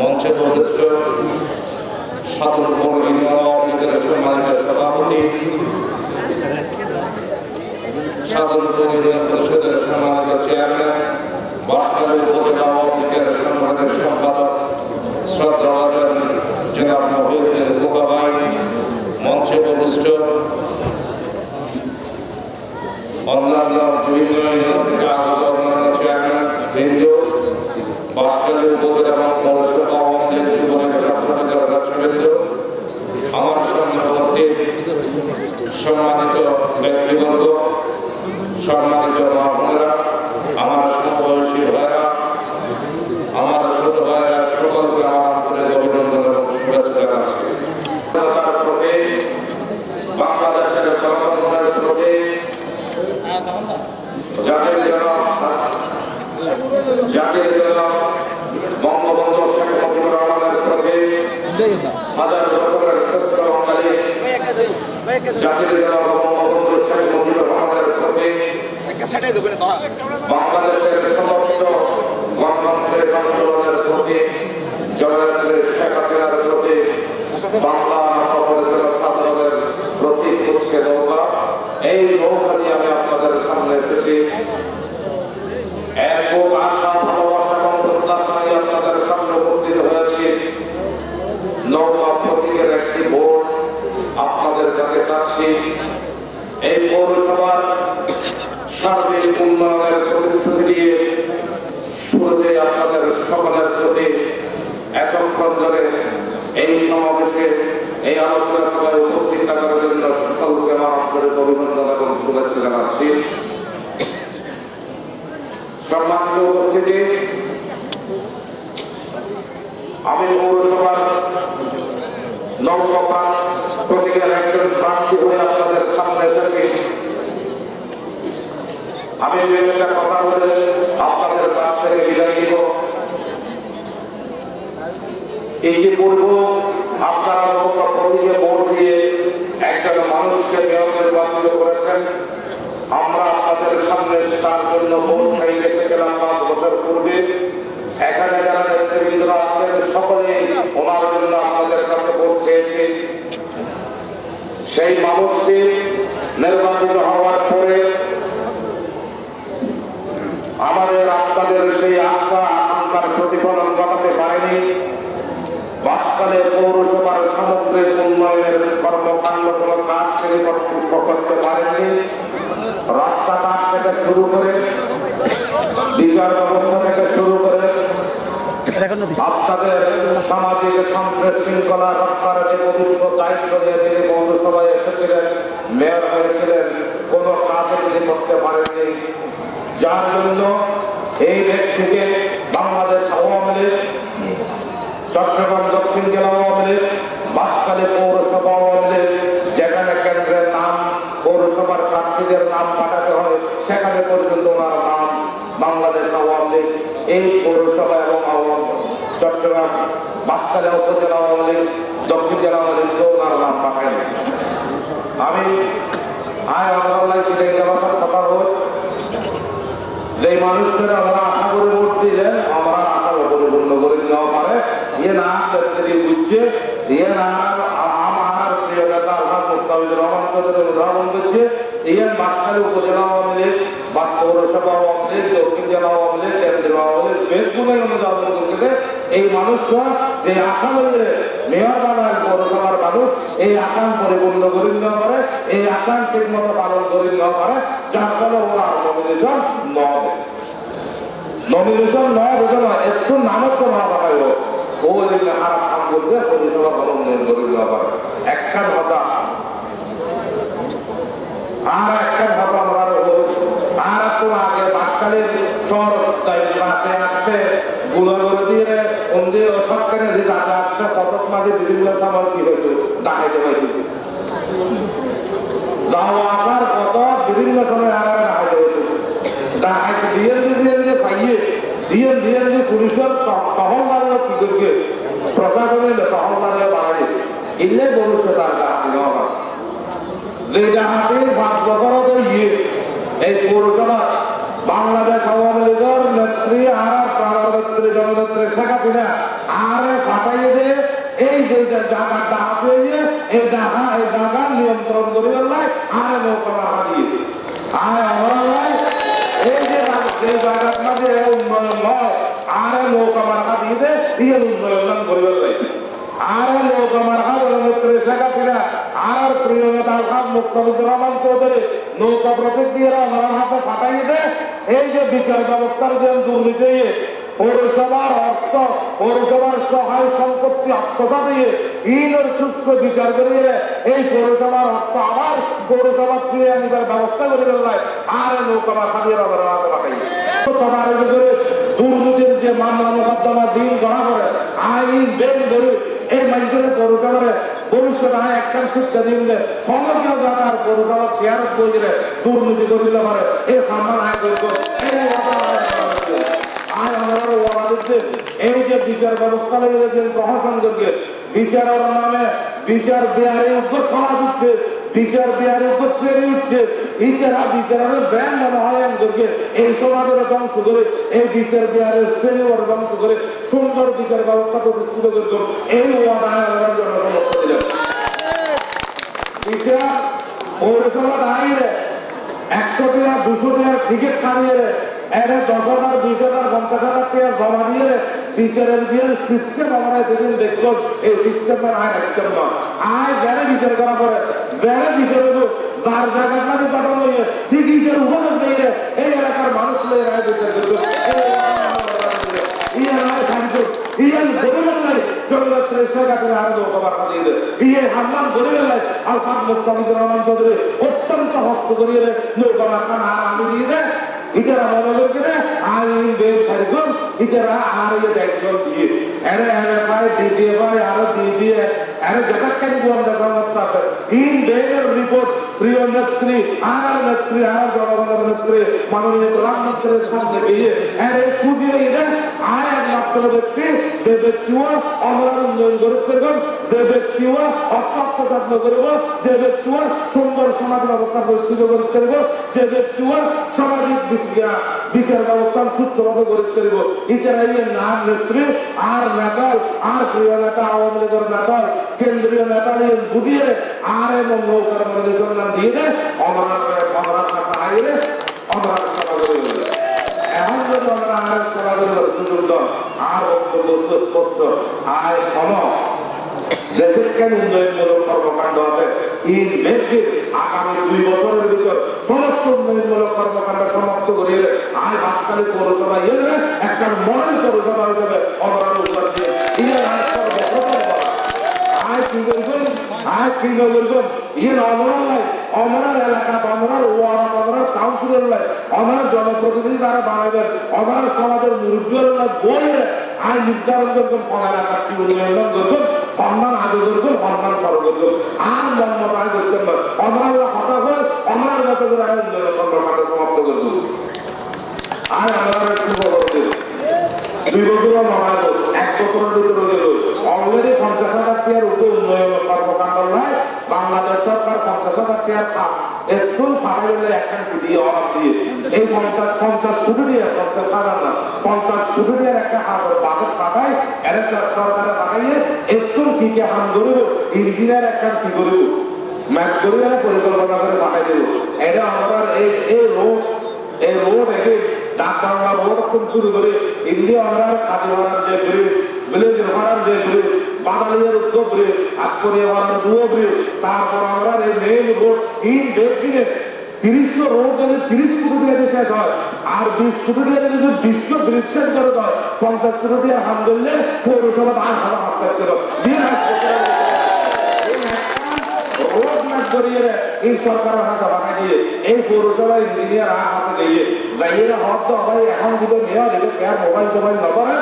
মঞ্চে উপস্থিত সাধনপুর ইউনিয়নের সম্মানিত সভাপতি, সাধনপুর ইউনিয়ন পরিষদের সম্মানিত চেয়ারম্যান, বাঁশখালী উপজেলা আওয়ামী লীগের সাংগঠনিক সম্পাদক শ্রদ্ধাভাজন জনাব মহিউদ্দিন খোকা ভাই, মঞ্চে উপস্থিত অন্যান্য বিভিন্ন ইউনিয়ন থেকে আগত অন্যান্য চেয়ারম্যান বৃন্দ, বাঁশখালী উপজেলা এবং পৌরসভা আওয়ামী লীগ যুবলীগ ছাত্রলীগের নেতৃবৃন্দ, আমার সামনে উপস্থিত সম্মানিত ব্যক্তিবর্গ, সম্মানিত মা বোনেরা, আমার সমবয়সী ভাইরা, আমার ছোট ভাইরা, সকলকে আমার আন্তরিক অভিনন্দন এবং শুভেচ্ছা জানাচ্ছি। বাংলাদেশের জনগণের প্রতি জাতির জনক বঙ্গবন্ধু শেখ মুজিবুর রহমানের প্রতি হাজার বছরের শ্রেষ্ঠ বাঙালি জাতির জনক বঙ্গবন্ধু শেখ মুজিবুর রহমানের প্রতি বাংলাদেশের সমস্ত গণতন্ত্রের আন্দোলনের প্রতি জননেত্রী শেখ হাসিনার প্রতি বাংলা সাধারণের প্রতীক হচ্ছে নৌকা। এই নৌকা নিয়ে আমি আপনাদের সামনে এসেছি। এক আশা, ভালোবাসা এবং প্রত্যাশা নিয়ে আপনাদের সামনে উপস্থিত হয়েছি। নৌকা প্রতীকের একটি বোর্ড আপনাদের কাছে চাচ্ছি। এই পৌরসভার সার্বিক উন্নয়নের প্রতিশ্রুতি দিয়ে শুরুতে আপনাদের সকলের প্রতি এতক্ষণ ধরে এই সমাবেশে এই আলোচনা সভায় উপস্থিত থাকার জন্য সকলকে আমার আন্তরিক অভিনন্দন এবং শুভেচ্ছা জানাচ্ছি। সম্মানিত উপস্থিতি, আমি পৌরসভার নৌকা প্রতীকের একজন প্রার্থী হয়ে আপনাদের সামনে এসেছি। আমি একটা কথা বলে আপনাদের কাছ থেকে বিদায় দিব। ইতিপূর্ব আপনারা নৌকা প্রতীকে ভোট দিয়ে একজন মানুষকে মেয়র নির্বাচিত করেছেন। আমরা আপনাদের সামনে তার জন্য ভোট চাইতে এসেছিলাম 5 বছর পূর্বে। এখানে যারা নেতৃবৃন্দরা আছেন সকলে ওনার জন্য আপনাদের কাছে ভোট চেয়েছে। সেই মানুষটি নির্বাচিত হওয়ার পরে আমাদের আপনাদের সেই আশা আকাঙ্ক্ষার প্রতিফলন ঘটাতে পারেনি। বাসকালে পৌরসভার সামগ্রিক উন্নয়নের কর্মকাণ্ড কোনো কাজ থেকে কর্তৃপক্ষ করতে পারেনি। রাস্তাঘাট থেকে শুরু করে বিচার ব্যবস্থা থেকে শুরু করে আপনাদের সামাজিক শৃঙ্খলা রক্ষার যে পবিত্র দায়িত্ব নিয়ে তিনি পৌরসভায় এসেছিলেন, মেয়র হয়েছিলেন, কোনো কাজে তিনি করতে পারেননি। যার জন্য এই ব্যক্তিকে বাংলাদেশ আওয়ামী লীগ, চট্টগ্রাম দক্ষিণ জেলা আওয়ামী লীগ, বাঁশখালী পৌরসভা আওয়ামী লীগ, যেখানে কেন্দ্রের নাম পৌরসভার প্রার্থীদের নাম পাঠাতে হয় সেখানে পর্যন্ত ওনার নাম বাংলাদেশ আওয়ামী লীগ, এই পৌরসভা এবং চট্টগ্রাম বাঁশখালী উপজেলা আওয়ামী লীগ, দক্ষিণ জেলা আওয়ামী লীগ ওনার নাম পাঠায়। আমি আমরা সেটাই আমার কথা হল যে মানুষের আমরা আশা করে ভোট দিলেন, আমরা আশা পরিপূর্ণ করে দেওয়া পারে ইয়ে না বুঝছে ইয়ে না আমার প্রিয় নেতা আলহাজ মুস্তাফিজুর রহমান চৌধুরী উদাহরণ করছে ইয়ে বাঁশখালী উপজেলা আওয়ামী লীগ, বাস পৌরসভা আওয়ামী লীগ, দক্ষিণ জেলা আওয়ামী লীগ, কেন্দ্রীয় আওয়ামী লীগ বেশগুলোই উদাহরণ করতেছে। এই মানুষরা যে আশা করে মেয়র বানায় পৌরসভার মানুষ এই আসাম পরিপূর্ণ করে দেওয়া পারে, এই আসাম ঠিক মতো পালন করে দেওয়া পারে, যার ফলে ওরা নমিনেশন নয় একটু নামের তো না পাঠাইব ওই খারাপ কাম করতে পরিষেবা উন্নয়ন করে দেওয়া পারে। একখান কথা আর একখান কথা আমরা আর একটু আগে বাঁশখালীর শহর রাতে আসতে গুলো করে দিয়ে অন্যে সরকারের রাতে আসতে কটক মাঝে বিভিন্ন সময় কি হয়েছে ডাকাইতে হয়েছে যাওয়া আসার কত বিভিন্ন সময় আগে ডাকাইতে হয়েছে ডাকাইতে দিয়ে পাইয়ে দিয়ে পুলিশের তহল বাড়ানো কি করবে প্রশাসনের তহল বাড়ানো বাড়াবে এলে বলছে তার ডাকি নেওয়া যে ডাকাতির 5 বছর এই পৌরসভা বাংলাদেশ আওয়ামী লীগের নেত্রী আর প্রাণনেত্রী জননেত্রী শেখ হাসিনা আরে ফাটাইয়ে দিয়ে এই যে জায়গা ডাক হয়ে এই জায়গা নিয়ন্ত্রণ করে ফেললাই আরে নৌকা মারা দিয়ে আর আমরা এই যে জায়গার মাঝে উন্নয়ন নয় আরে নৌকা মারা দিয়ে দিয়ে উন্নয়ন করে ফেললাই আর নৌকা মারা জননেত্রী শেখ হাসিনা আর প্রিয় নেতা আলহাজ মুস্তাফিজুর রহমান চৌধুরী নৌকা প্রতীক দিয়ে আমার হাতে ফাটাইয়ে দেয়। এই যে বিচার ব্যবস্থার যে দুর্নীতি পৌরসভার অর্থ পৌরসভার সহায় সম্পত্তি আত্মসাৎ দিয়ে ইনের সুস্থ বিচার করিয়ে এই পৌরসভার অর্থ আবার পৌরসভা ফিরে আনিবার ব্যবস্থা করে ফেললায় আর নৌকা মাথা দিয়ে আমার হাতে ফাটাইয়ে দুর্নীতির যে মামলা মোকদ্দমা দিন গণা করে আইন বেল ধরে এই মানুষের পৌরসভার ভবিষ্যৎ একটা শিক্ষা দিলে ক্ষমতা তার পৌরসভা চেয়ার বইলে দুর্নীতি করিলে পারে এই সম্মান আয় করবো এই যে বিচার ব্যবস্থা লেগেছেন প্রশাসনকে বিচারের নামে বিচার বিহারের উপর সমাজ উঠছে, বিচার বিহারের উপর শ্রেণী উঠছে, ইতারা বিচারের ব্যান মনে হয় এই সমাজের ধ্বংস করে এই বিচার বিহারের শ্রেণী ওর ধ্বংস করে সুন্দর বিচার ব্যবস্থা প্রতিষ্ঠিত করত এই বিচার পৌরসভা দাঁড়িয়ে 100 টাকা 200 টাকা টিকিট কাটিয়ে 10,000 20,000 50,000 টাকা জমা দিয়ে বিচারের দিয়ে সিস্টেম আমরা যেদিন দেখছো এই সিস্টেমের আয় একদম নয় আয় যারা বিচার করা পরে যারা বিচার হলো যার জায়গার মাঝে পাঠানো হয়ে ঠিক ইটের উপরে দিয়ে এই এলাকার মানুষ রায় বিচার করতো অত্যন্ত হস্ত করিয়ে নৌকা মাখা না আমি দিয়ে দেয় ইটারা মনে করছে আইন বেশ ইতারা আর এই একজন দিয়ে এনে পায় দিয়ে পায় আরো দিয়ে এনে যতক্ষণ বন্ধ সমস্যা আছে ইন বেগের রিপোর্ট প্রিয় নেত্রী আর জনগণের নেত্রী মাননীয় প্রধানমন্ত্রীর সামনে গিয়ে এনে খুঁজিয়ে এনে আয় একমাত্র ব্যক্তি যে ব্যক্তিও আমরা উন্নয়ন করতে পারবেন, যে ব্যক্তিও অর্থ প্রশাসন করব, যে ব্যক্তিও সুন্দর সমাজ ব্যবস্থা প্রস্তুত করতে পারব, যে ব্যক্তিও সামাজিক বিচার ব্যবস্থা সুস্থভাবে করতে পারব। ইতারাই নাম নেত্রী আর নেতাল আর প্রিয় নেতা আওয়ামী লীগের নেতাল কেন্দ্রীয় নেতা নিয়ে বুঝিয়ে আর এবং নৌকার সন্ধান দিয়ে দেয় আমরা টাকা আইলে আমরা সভা করে এখন যদি আমরা আর সভা করে সুযোগ দল আর বক্তব্য স্পষ্ট আয় ক্ষম দেশের কেন উন্নয়নমূলক কর্মকাণ্ড আছে এই ব্যক্তির আগামী 2 বছরের ভিতর সমস্ত উন্নয়নমূলক কর্মকাণ্ড সমাপ্ত করিয়ে আয় বাসকালী পৌরসভা এলে একটা মডেল পৌরসভা হিসেবে অবদান উত্তর দিয়ে অমরার এলাকা অমরার ওয়ার্ড অমরার কাউন্সিলর অমরার জনপ্রতিনিধি যারা বানাবেন অমরার সমাজের মুরব্বীর বইয়ে আয় নির্ধারণ করবেন কোন এলাকার কি উন্নয়ন করবেন সম্মান আগে করবেন সম্মান করো করবেন আর মর্মত আয় করতেন না অমরার হঠাৎ হয়ে অমরার মতো করে আয় উন্নয়ন কর্মকাণ্ড সমাপ্ত করবেন আর আমরা একটু বলতে 2 বছর নয় 1 বছরের ভিতরে গেল অলরেডি 50,000 টাকার উপরে উন্নয়ন কর্মকাণ্ড নয় বাংলাদেশ সরকার 50,000 টাকার খাত একটু ফাটাইলে একখান দিয়ে অভাব দিয়ে এই 50 কোটি দিয়ে 50,000 না 50 কোটি দিয়ে একটা হাত বাজেট ফাটাই এরা সরকারে পাঠাইয়ে একটু কিকে হাম ধরব ইঞ্জিনিয়ার একখান কি করব ম্যাপ করে পরিকল্পনা করে পাঠাই দেব এটা আমরা এই রোড একে ডাক বাংলা রোড খুব শুরু করে ইন্ডিয়া আমরা খাদি ভাড়ার যে ব্রিজ ভিলেজ ভাড়ার যে ব্রিজ বাঙালির উদ্যোগ ব্রিজ আসকরিয়া ভাড়ার দুয়ো ব্রিজ তারপর আমরা এই মেইন রোড 3 দিনে 300 রোড যদি 30 কোটি টাকা শেষ হয় আর 20 কোটি টাকা যদি বিশ্ব ব্রিজ শেষ করে দেয় 50 কোটি টাকা হাম ধরলে পৌরসভা আর ভাড়া হাত করতে হবে রোড ম্যাপ করিয়ে এই সরকারের হাতে বাঁকা দিয়ে এই পৌরসভা ইঞ্জিনিয়ার হাতে দিয়ে যাইয়ে হক তো ভাই এখন যদি মেয়র এটা কে মোবাইল না করে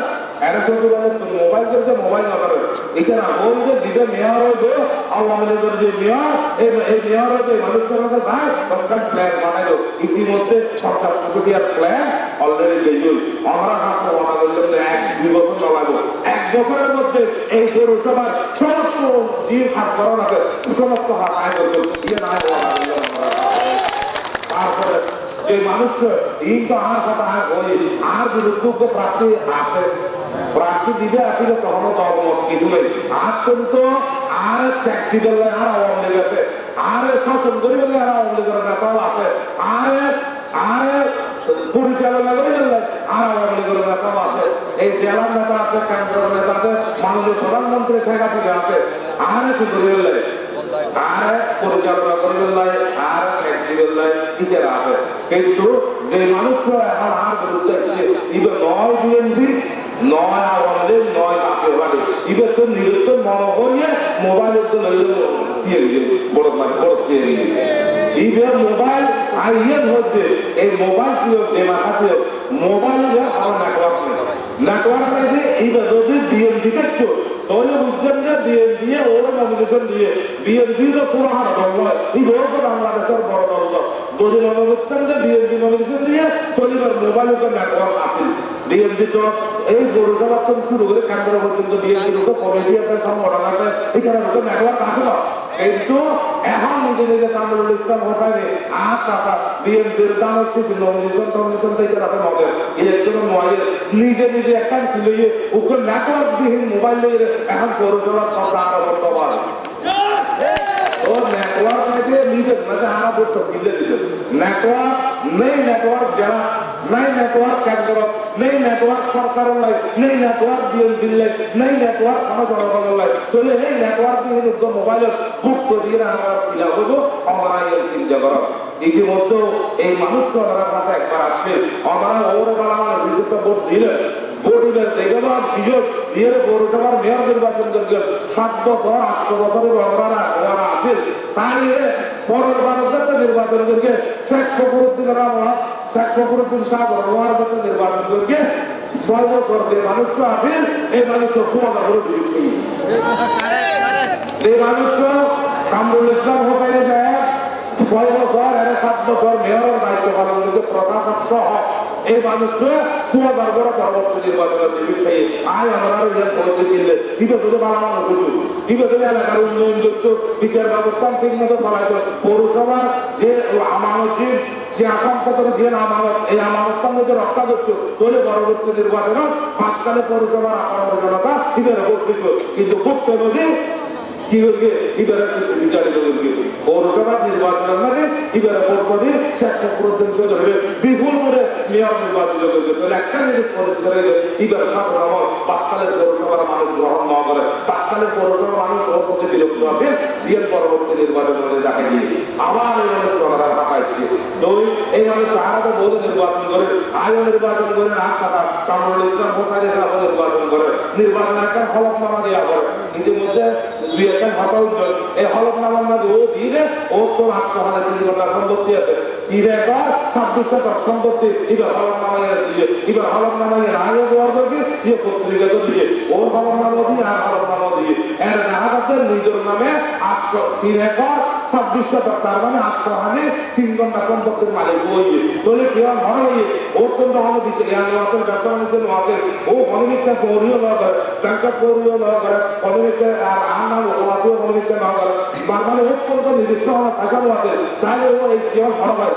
এরা শুধু বলে মোবাইল করতে মোবাইল না করে এখানে বলতে দিবে মেয়র হইবে আওয়ামী লীগের যে মেয়র এই মেয়র হইবে মানুষের মধ্যে ভাই সরকার প্ল্যান বানাইলো ইতিমধ্যে 50 কোটি টাকার প্ল্যান অলরেডি বেজুল আমরা হাতে বানা করলে 1-2 বছর লাগবে 1 বছরের মধ্যে এই পৌরসভার সমস্ত দিন হাত করা হবে সমস্ত হাত আয় করবে ইয়ে না তারপরে যে মানুষ এই তো আর কথা বলি আর বিরুদ্ধ প্রার্থী আছে প্রার্থী দিবে আসলে তখনও সহমত কিছু নেই আর কিন্তু আর চাকরি করলে আর আওয়ামী লীগ আছে আর শাসন করি বললে আর আওয়ামী লীগের নেতাও আছে আর পরিচালনা করে বললে আর আওয়ামী লীগের নেতাও আছে এই জেলার নেতা আছে কেন্দ্রের নেতা আছে মাননীয় প্রধানমন্ত্রী শেখ হাসিনা আছে আর কি করে বললে আর পরিচালনা করবেন নাই আর চাকরি করবেন ইতিহাস আছে কিন্তু যে মানুষ এখন আর বিরুদ্ধে ইবে 9 বিএনপি 9 আওয়ামী লীগ 9 কাকে বাড়ি ইবে তো নিরুদ্ধ মনে করিয়ে মোবাইলের তো দিয়ে বড় দিয়ে ইবে মোবাইল আর ইয়ে হচ্ছে এই মোবাইল কি হচ্ছে মাথা কি মোবাইলে আমার নেটওয়ার্ক যে ইবে যদি বিএনপি দেখছো তাহলে বুঝছেন যে বিএনপি ওরা নমিনেশন দিয়ে বিএনপির পুরো হার দল এই রোড বাংলাদেশের বড় দল যদি মনে করতেন যে বিএনপি নমিনেশন দিয়ে চলিবার মোবাইল নেটওয়ার্ক আছে বিএনপি তো এই পৌরসভা থেকে শুরু করে কেন্দ্র পর্যন্ত বিএনপি তো কমিটি একটা সংগঠন আছে এখানে তো নেটওয়ার্ক আছে না কিন্তু এখন নিজে কামরুল ইসলাম হোসেন আশা বিএনপির দানের শেষে নমিনেশন থেকে রাখেন হবে ইলেকশনের নয় নিজে একটা খুলে ওকে নেটওয়ার্ক বিহীন মোবাইল নিয়ে এখন পৌরসভা সব রাখা করতে পারে ও নেটওয়ার্ক দিয়ে নিজের মানে হারা করতে দিলে নেটওয়ার্ক নেই নেটওয়ার্ক জেলা নাই নেটওয়ার্ক কেন্দ্র নেই নেটওয়ার্ক সরকারের লাই নেই নেটওয়ার্ক বিএনপির লাই নেই নেটওয়ার্ক আমার জনগণের লাই তাহলে এই নেটওয়ার্ক দিয়ে মোবাইলের গুপ্ত দিয়ে আমরা ফিরা হবো আমরা এই চিন্তা করা ইতিমধ্যে এই মানুষ আমরা কাছে একবার আসছে আমরা ওর বেলা আমার বিজেপি ভোট দিলে ভোটের দেখে বা বিজয় দিয়ে পৌরসভার মেয়র নির্বাচন করলেন 7 বছর 8 বছরের ওরা আছে তাই পরের ভারতের নির্বাচন করকে শেখ ফখরুদ্দিন শাহ নির্বাচন করকে ছয় বছর যে মানুষ আছেন এই মানুষ সোয়াদা করে দিয়েছি এই মানুষ কামরুল ইসলাম হোসেন যায় 6 বছর আর 7 বছর মেয়রের দায়িত্ব পালন করতে প্রশাসক সহ এই মানুষ সোয়াদার বড় পরবর্তী নির্বাচনের দিয়েছে আয় আমরা রেজাল্ট করতে গেলে দিবে শুধু ভালো মানুষ সুযোগ দিবে শুধু এলাকার উন্নয়নযুক্ত বিচার ব্যবস্থা ঠিক মতো চালাইতো পৌরসভার যে আমানত যে আসামপত্র যে আমানত এই আমানতটার মধ্যে রক্ষা করতো তাহলে পরবর্তী নির্বাচনে পাঁচকালে পৌরসভার আমার জনতা এবারে ভোট দিত কিন্তু করতে নদী কি করবে এবারে বিচারিত করবে পৌরসভার নির্বাচনের মাঝে এবারে ভোট করে 60% ধরে বিপুল করে মেয়র নির্বাচিত করবে তাহলে একটা জিনিস পরিষ্কার হয়ে যায় এবারে শাসন আমল পাঁচকালের পৌরসভার মানুষ গ্রহণ না করে পাঁচকালের পৌরসভার মানুষ ওর প্রতি বিরক্ত হবে জিএস পরবর্তী নির্বাচনের মধ্যে দেখা গিয়ে আবার এই মানুষ চলারা পাঠাইছে দুই এই মানুষ আলাদা বহু নির্বাচন করে আয়ও নির্বাচন করে না থাকা কামরুল ইসলাম হোসেন নির্বাচন করে নির্বাচন একটা হলফনামা দেওয়া করে ইতিমধ্যে দুই একটা ঘটা উজ্জ্বল এই হলফনামার মধ্যে ও দিয়ে ও তো রাষ্ট্রহানে 3 ঘন্টা সম্পত্তি আছে ইরে একটা 26 সম্পত্তি এবার হলফনামায় দিয়ে এবার হলফনামায় আগে দেওয়ার করবে দিয়ে পত্রিকা তো দিয়ে ওর হলফনামা দিয়ে আর হলফনামা দিয়ে এর জাহাজের নিজের নামে আষ্ট 3 একর 26 তার মানে রাষ্ট্রহানে 3 ঘন্টা সম্পত্তির মালিক হইবে তাহলে কি আর মনে হয় ওর কোন ধরনের দিচ্ছে জ্ঞানওয়াতের ব্যবসা বাণিজ্যের ওয়াতে ও অনিমিত্তা পৌরীয় না করে ব্যাংকের পৌরীয় না করে অনিমিত্তা আর আনার ওয়াতেও অনিমিত্তা না করে মানে ওর কোন নির্দিষ্ট ভাষার ওয়াতে তাহলে ও এই জীবন ভালো হয়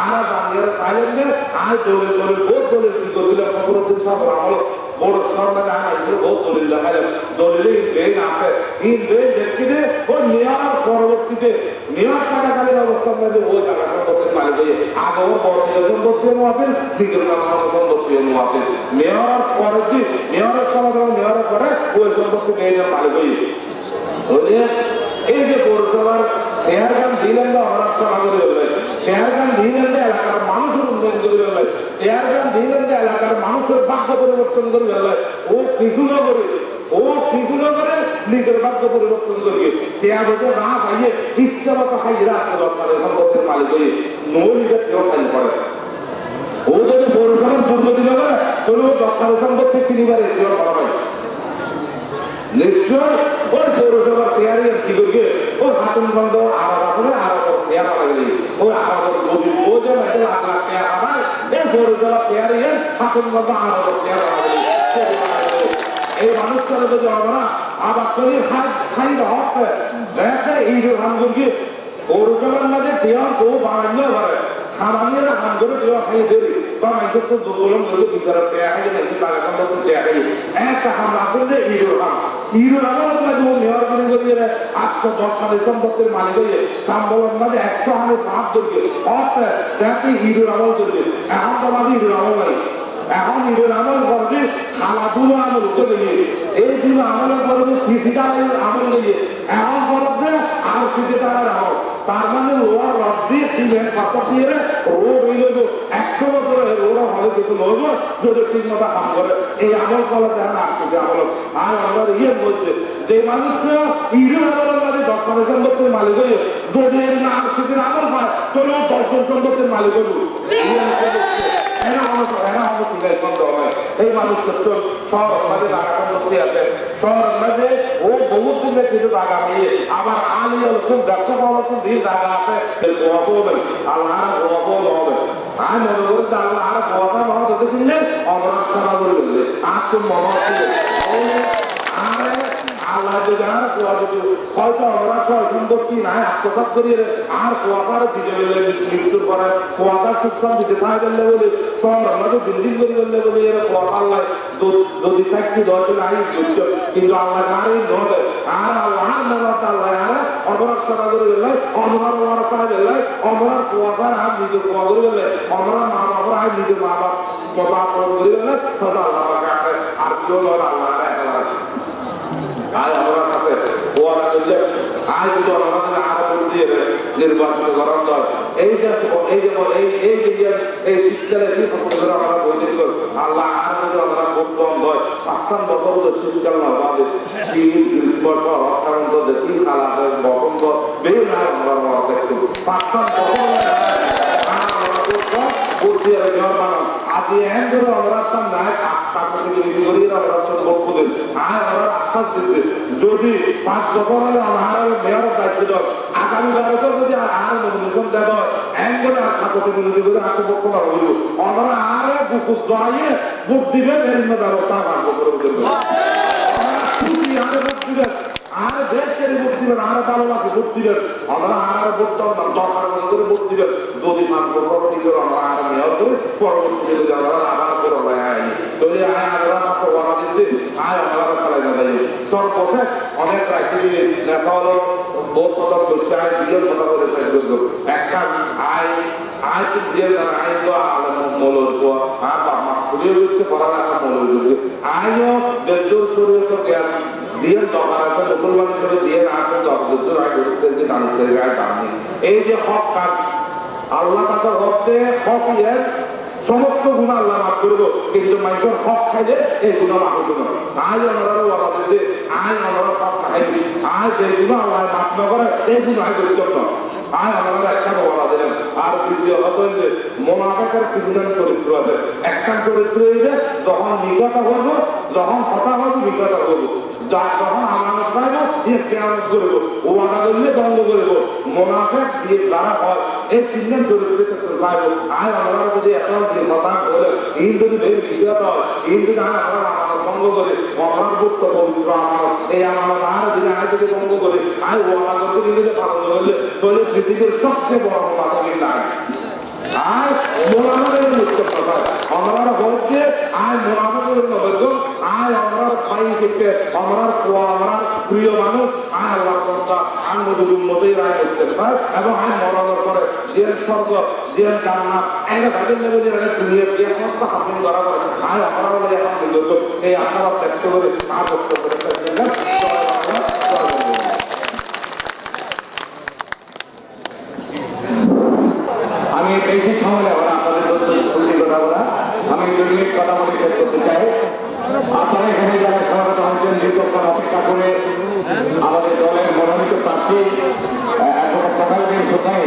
আর জানিয়ে সাইলেন্টে আর দৌড়ে দৌড়ে বহুত দৌড়ে কি করছিল ফখরুদ্দিন সাহেব আমল বড় সরকারে আনাইছিল বহুত দলিল দেখালেন দলিলে বেগ আছে এই বেগ দেখতে ও নেওয়ার পরবর্তীতে নেওয়ার টাকাকালীন অবস্থার মধ্যে ও জায়গা সম্পত্তির মালিক হয়ে আগে ও বর্তীয় সম্পত্তি অনুয়াতেন দ্বিতীয় সম্পত্তি অনুয়াতেন নেওয়ার পরের দিন নেওয়ার সমাধান নেওয়ার পরে ওই সম্পত্তি মেয়েদের মালিক হয়ে এই যে পৌরসভার শেয়ার গান দিলেন না মহারাষ্ট্র নগরী হলে শেয়ার গান দিলেন যে এলাকার মানুষের উন্নয়ন করে হলে শেয়ার গান দিলেন যে এলাকার মানুষের ভাগ্য পরিবর্তন করে হলে ও কিছু না করে নিজের ভাগ্য পরিবর্তন করবে শেয়ার হতে না খাইয়ে ইচ্ছা মতো খাইয়ে রাষ্ট্রপতি সম্পত্তির মালিক হয়ে নৌলিকে কেউ খাই করে ও যদি পৌরসভার দুর্নীতি না করে তাহলে ও 10 সম্পত্তি কিনিবার এসিও করা হয় নিশ্চয় ওই পৌরসভার শেয়ারে কি করবে ওই হাতুন বন্ধ আলাদা করে আলাদা শেয়ার লাগবে ওই আলাদা যদি ও যে মাঝে 1 লাখ টাকা আবার এই পৌরসভা শেয়ারে হাতুন বন্ধ আলাদা শেয়ার লাগবে এই মানুষটার যদি আমরা আবার করে খাই হতে দেখে এই যে হামগুলি পৌরসভার মাঝে টিয়ার বউ বাড়ানো করে খামানিরা হাম করে টিয়া খাই দেবে বা মানুষের তো দুর্বলন করে বিচার পেয়ে খাই নাকি তারা কম তো চেয়ে খাই একটা হাম আসলে ইরোর হাম আপনাকে মেয়র করে গিয়ে আজকে 10 সম্পত্তির মালিক হয়ে সম্বলের মাঝে 100 হামে সাপ ধরবে অর্থাৎ যাতে ইরোর আমল করবে এখন তো আমাদের ইরোর আমল নাই এখন ইরোর আমল করবে খালাধুলো আমল করে দিয়ে এই দুটো আমলের করবে সিসিটারের আমল নিয়ে এখন করবে আর সিসিটারের আমল তার মানে লোয়ার রড দিয়ে সিমেন্ট পাথর দিয়ে রোড হয়ে যাবে 100 বছরের রোড হবে কিছু নইব যদি ঠিক মতো কাম করে এই আমল করা যায় না আমল আর আমার ইয়ে বলছে যে মানুষ ইরোর আমলের মাঝে 10 সম্পত্তির মালিক হয়ে যদি না সিসির আমল হয় তাহলে 10 সম্পত্তির মালিক হইব এই মানুষ শহর মাঝে টাকা সম্পত্তি আছে শহর মাঝে ও বহুত দিনে কিছু টাকা নিয়ে আবার আলী খুব ব্যবসা করার খুব দিন টাকা আছে আল্লাহ হবে আমি মনে করি আল্লাহ আর কথা মনে দেখেছিলেন অমরাজ সভা করে বললে আর খুব মনে হচ্ছে আল্লাহ যদি আর হয়তো আমরা সম্পত্তি নাই আত্মসাত করিয়ে আর খোয়াকার দিতে বললে মৃত্যুর পরে খোয়াকার সুখসান দিতে থাকে বললে বলে শহর আমাদের বিল্ডিং করে বললে বলে এরা খোয়াকার লাই যদি থাকতে দরকার নাই কিন্তু আল্লাহ আর এই নদে আর আল্লাহ মনাত আল্লাহ আর অমরার সভা করে বললে অমরার ওয়ারকা বললে অমরার খোয়াকার আর নিজের খোয়া করে বললে অমরার মা বাবার আর নিজের মা বাবা করে বললে তবে আল্লাহ আর কেউ নয় আল্লাহ নির্বাচিত করার দল এই যে এই শীতকালে আমরা বৈদিক আল্লাহ আর যদি আমরা খুব কম হয় 5 বছর শীতকাল না বাদে শীত গ্রীষ্ম সরকারান্ত দেখি খালা বসন্ত বের না আমরা দেখতে 5 বছর আজ এন ধরে আমরা সামনে আশ্বাস দিতে যদি 5 বছরের আমার মেয়র দায়িত্ব আগামী 12 বছর যদি আর নমিনেশন দেওয়া হয় এমন আর খাতে বিরোধী করে আত্মপক্ষ করা হইব আমরা আর বুকুর জড়াইয়ে বুক দিবে বিভিন্ন ব্যবস্থা রাখবো করে দেবো খুশি আরে বুক দিবেন আর দেশের বুক দিবেন আর ভালো লাগে বুক দিবেন আমরা আর বুক দরকার করে বুক দিবেন যদি 5 বছর দিকে আমরা আর মেয়র করে পরবর্তীতে যদি আমরা আবার করে লাগাই তাহলে আয় আমরা না ওরা দিতে আয় আমরা ফেলাই না যাই সর্বশেষ অনেক রাখি দেখা হলো বহুত কথা বলছে আয় বিলিয়ন কথা বলে শেষ করবো একটা আয় আয় দিয়ে আয় তো মৌলদ আর মাস খুলিয়ে দিতে পড়া না মৌলদ আয়ও দেড় শরীর তো জ্ঞান দিয়ে দরকার আছে মুসলমান হিসেবে দিয়ে আগে দরকার আয় করতে যে মানুষের গায়ে দামি এই যে হক কাজ আল্লাহ তাদের হকতে হক ইয়ে সমস্ত গুণ আল্লাহ মাফ করবো কিন্তু মানুষের হক খাইলে এই গুণ মাফ করবো আজ আমরা ওরা দিতে আজ আমরা হক খাইবি আজ এই গুণ আল্লাহ মাফ না করে এই গুণ আয় করতে না আয় আমরা একটা ওরা দিলেন আর দ্বিতীয় হতো যে মোনাফেকের 3জন চরিত্র আছে একটা চরিত্র এই যে যখন নিকটা হইব যখন কথা হইব নিকটা হইব যখন আমানত পাইব দিয়ে কেয়ামত করব ওয়াদা করলে বন্ধ করব মোনাফেক দিয়ে যারা হয় এই 3জন চরিত্র পাইব আয় আমরা যদি এখন যে কথা বলে এই যদি বেশ বিগত হয় এই যদি আমরা আমানত ভঙ্গ করে আমার গুপ্ত পবিত্র আমানত এই আমানত আর যদি আয় যদি ভঙ্গ করে আয় ওয়াদা করতে দিলে পালন করলে তাহলে পৃথিবীর সবচেয়ে বড় মাথা কিন্তু আর মোনাফেকের মুক্ত কথা আমরা হচ্ছে আয় মোনাফেকের নবর্গ আয় আমরা ভাই থেকে আমরা আমরা প্রিয় মানুষ আয় আল্লাহ কথা আয় নবীর উম্মতের রায় করতে পারে এবং আয় মরণের পরে যে স্বর্গ যে জান্নাত এটা তাদের নেবে যে দুনিয়ার যে সমস্ত হাকিম করা করে আয় আমরা বলে এখন কিন্তু এই আশা ব্যক্ত করে আর বক্তব্য আমি বেশি সময় নেব না আপনাদের সত্যি কথা বলা আমি 2 মিনিট কথা বলে শেষ করতে চাই আপনারা এখানে যারা সমাগত হয়েছেন দীর্ঘক্ষণ অপেক্ষা করে আমাদের দলের মনোনীত প্রার্থী এখনো প্রকাশকে শোনাই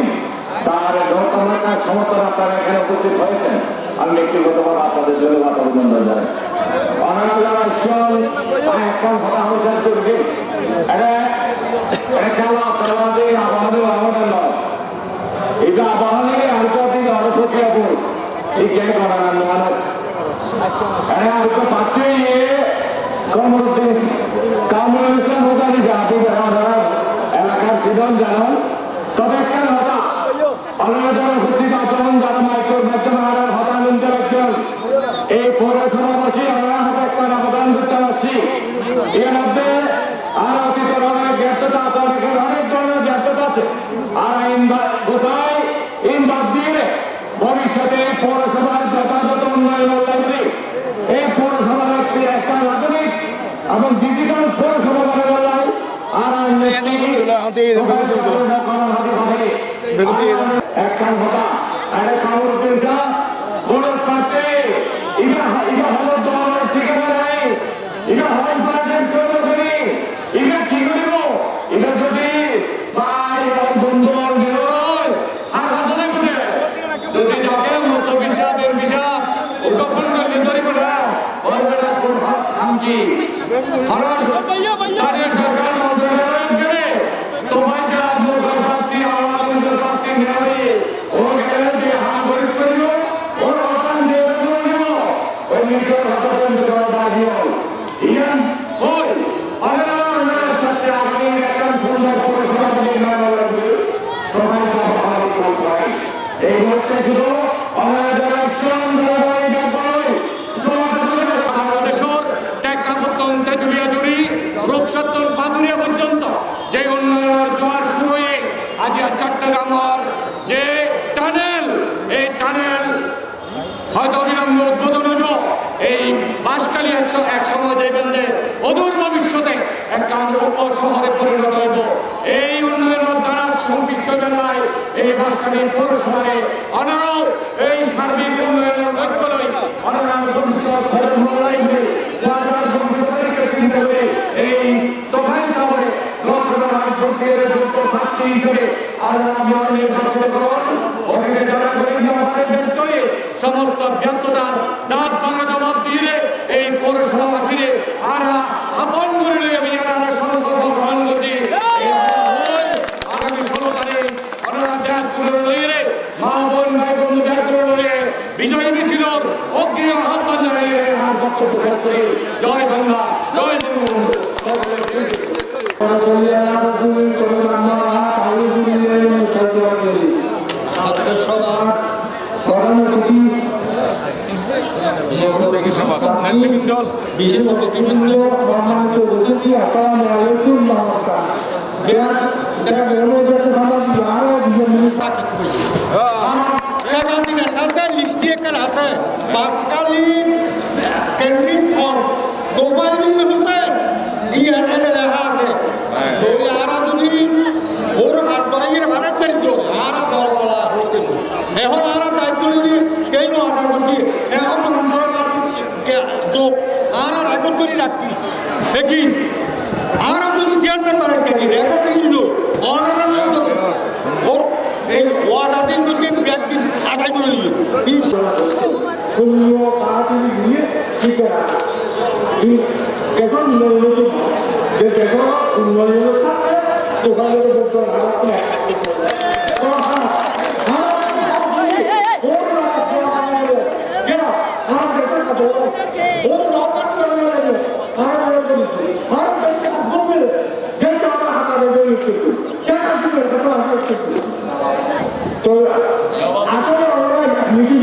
তার নৌকামার্কার সমর্থন আপনারা এখানে উপস্থিত হয়েছেন আমি ব্যক্তিগতভাবে আপনাদের জন্য অভিনন্দন জানাই এখন কথা অনুসার করবে এটা খেলা খেলাতে আমাদের আমাদের নয় এটা আবাহনী আন্তর্জাতিক অর্থকে ঠিক है मानव अरे आपको बातें ये कम्युनिकेशन होता नहीं जाती এলাকার সিদ্ধান্ত জানান তবে কেন হতা অনেক যারা ভর্তিক আচরণ যারা মাইক্রোর মাধ্যমে আর হতানন্দ একজন এই পৌরসভাবাসী আমরা হাতে একটা আবেদন করতে পারছি এর মধ্যে আর অতীতের অনেক ব্যর্থতা আছে অনেক ধরনের ব্যর্থতা আছে আর আইন গোসাই ইন বাদ দিয়ে ভবিষ্যতে পৌরসভার যথাযথ উন্নয়ন লাগবে এই পৌরসভার একটা আধুনিক এবং ডিজিটাল পৌরসভা করে বললাম আর একটা কথা একটা কামড় পেশা বড় পাতে এটা হলো দলের ঠিকানা নাই এটা হল পার্টির কর্মচারী এটা কি করিব এটা যদি ভাই এবং বন্ধু যদি যাকে মুস্তফি সাহেবের বিষাদ ও কফন করলে ধরিব না ওর বেটা কোন হাত হামজি হরস স্থানীয় সরকার মন্ত্রণালয় গেলে তোমার যা মুখের প্রাপ্তি আমাদের প্রাপ্তি নেই ও গেলে যে হাত গরিব করিব ওর হতান দিয়ে করিব ও নিজের হতান করে দাঁড়িয়ে ইয়ান ওই অনেক সাথে আপনি একটা সুন্দর পরিষেবা নির্মাণ করবে সবাই সবাই করবে এই মুহূর্তে শুধু বাংলাদেশের টেক্কাপত্তন তেঁতুলিয়া জুড়ি রূপসত্তর পাতুরিয়া পর্যন্ত যে উন্নয়নের জোয়ার শুরু হয়ে আজ চট্টগ্রামের যে টানেল এই টানেল হয়তো অবিলম্বে উদ্বোধন হইব এই বাঁশখালী এক সময় দেখবেন যে অদূর ভবিষ্যতে একটা উপশহরে পরিণত হইব এই উন্নয়নের দ্বারা সম্পৃক্ত বেলায় এই বাঁশখালী পৌরসভায় অনারও এই সার্বিক উন্নয়নের লক্ষ্য লই অনারাম ভবিষ্যৎ এই তোফাইল সাগরে লোকসভার ভোটের যোগ্য প্রার্থী হিসেবে আনারা নির্বাচিত করুন ওখানে যারা সমস্ত ব্যর্থতার দাঁত ভাঙা জবাব দিয়ে এই পৌরসভাবাসীরে আর আপন করে আমি জয় বাংলা, জয় বঙ্গবন্ধু। আজকের সবার প্রধান অতিথি বিশেষ অতিথিবৃন্দ, সম্মানিত উপস্থিতি, আসসালামু আলাইকুম, নমস্কার। শেখ হাসিনার কাছে লিস্টি একটা আছে, বাসকালীন কেন্দ্রিক ফল গোপাল মিল হোসেন ইয়ার লেখা আছে। আর যদি ওর ভাত করে গিয়ে ভাতের চাইত আর বড় বলা হতে এখন আর দায়িত্ব দিয়ে কেন আদায় করছি এখন যোগ আর রেকর্ড করে রাখি দেখি আর যদি চেয়ারম্যান মানে কেন রেকর্ড দিল অনার ওর এই ওয়ার্ডা দিন করতে একদিন আদায় করে নিয়ে এখন উন্নয়ন থাকলে তো আসলে আমরা নিজে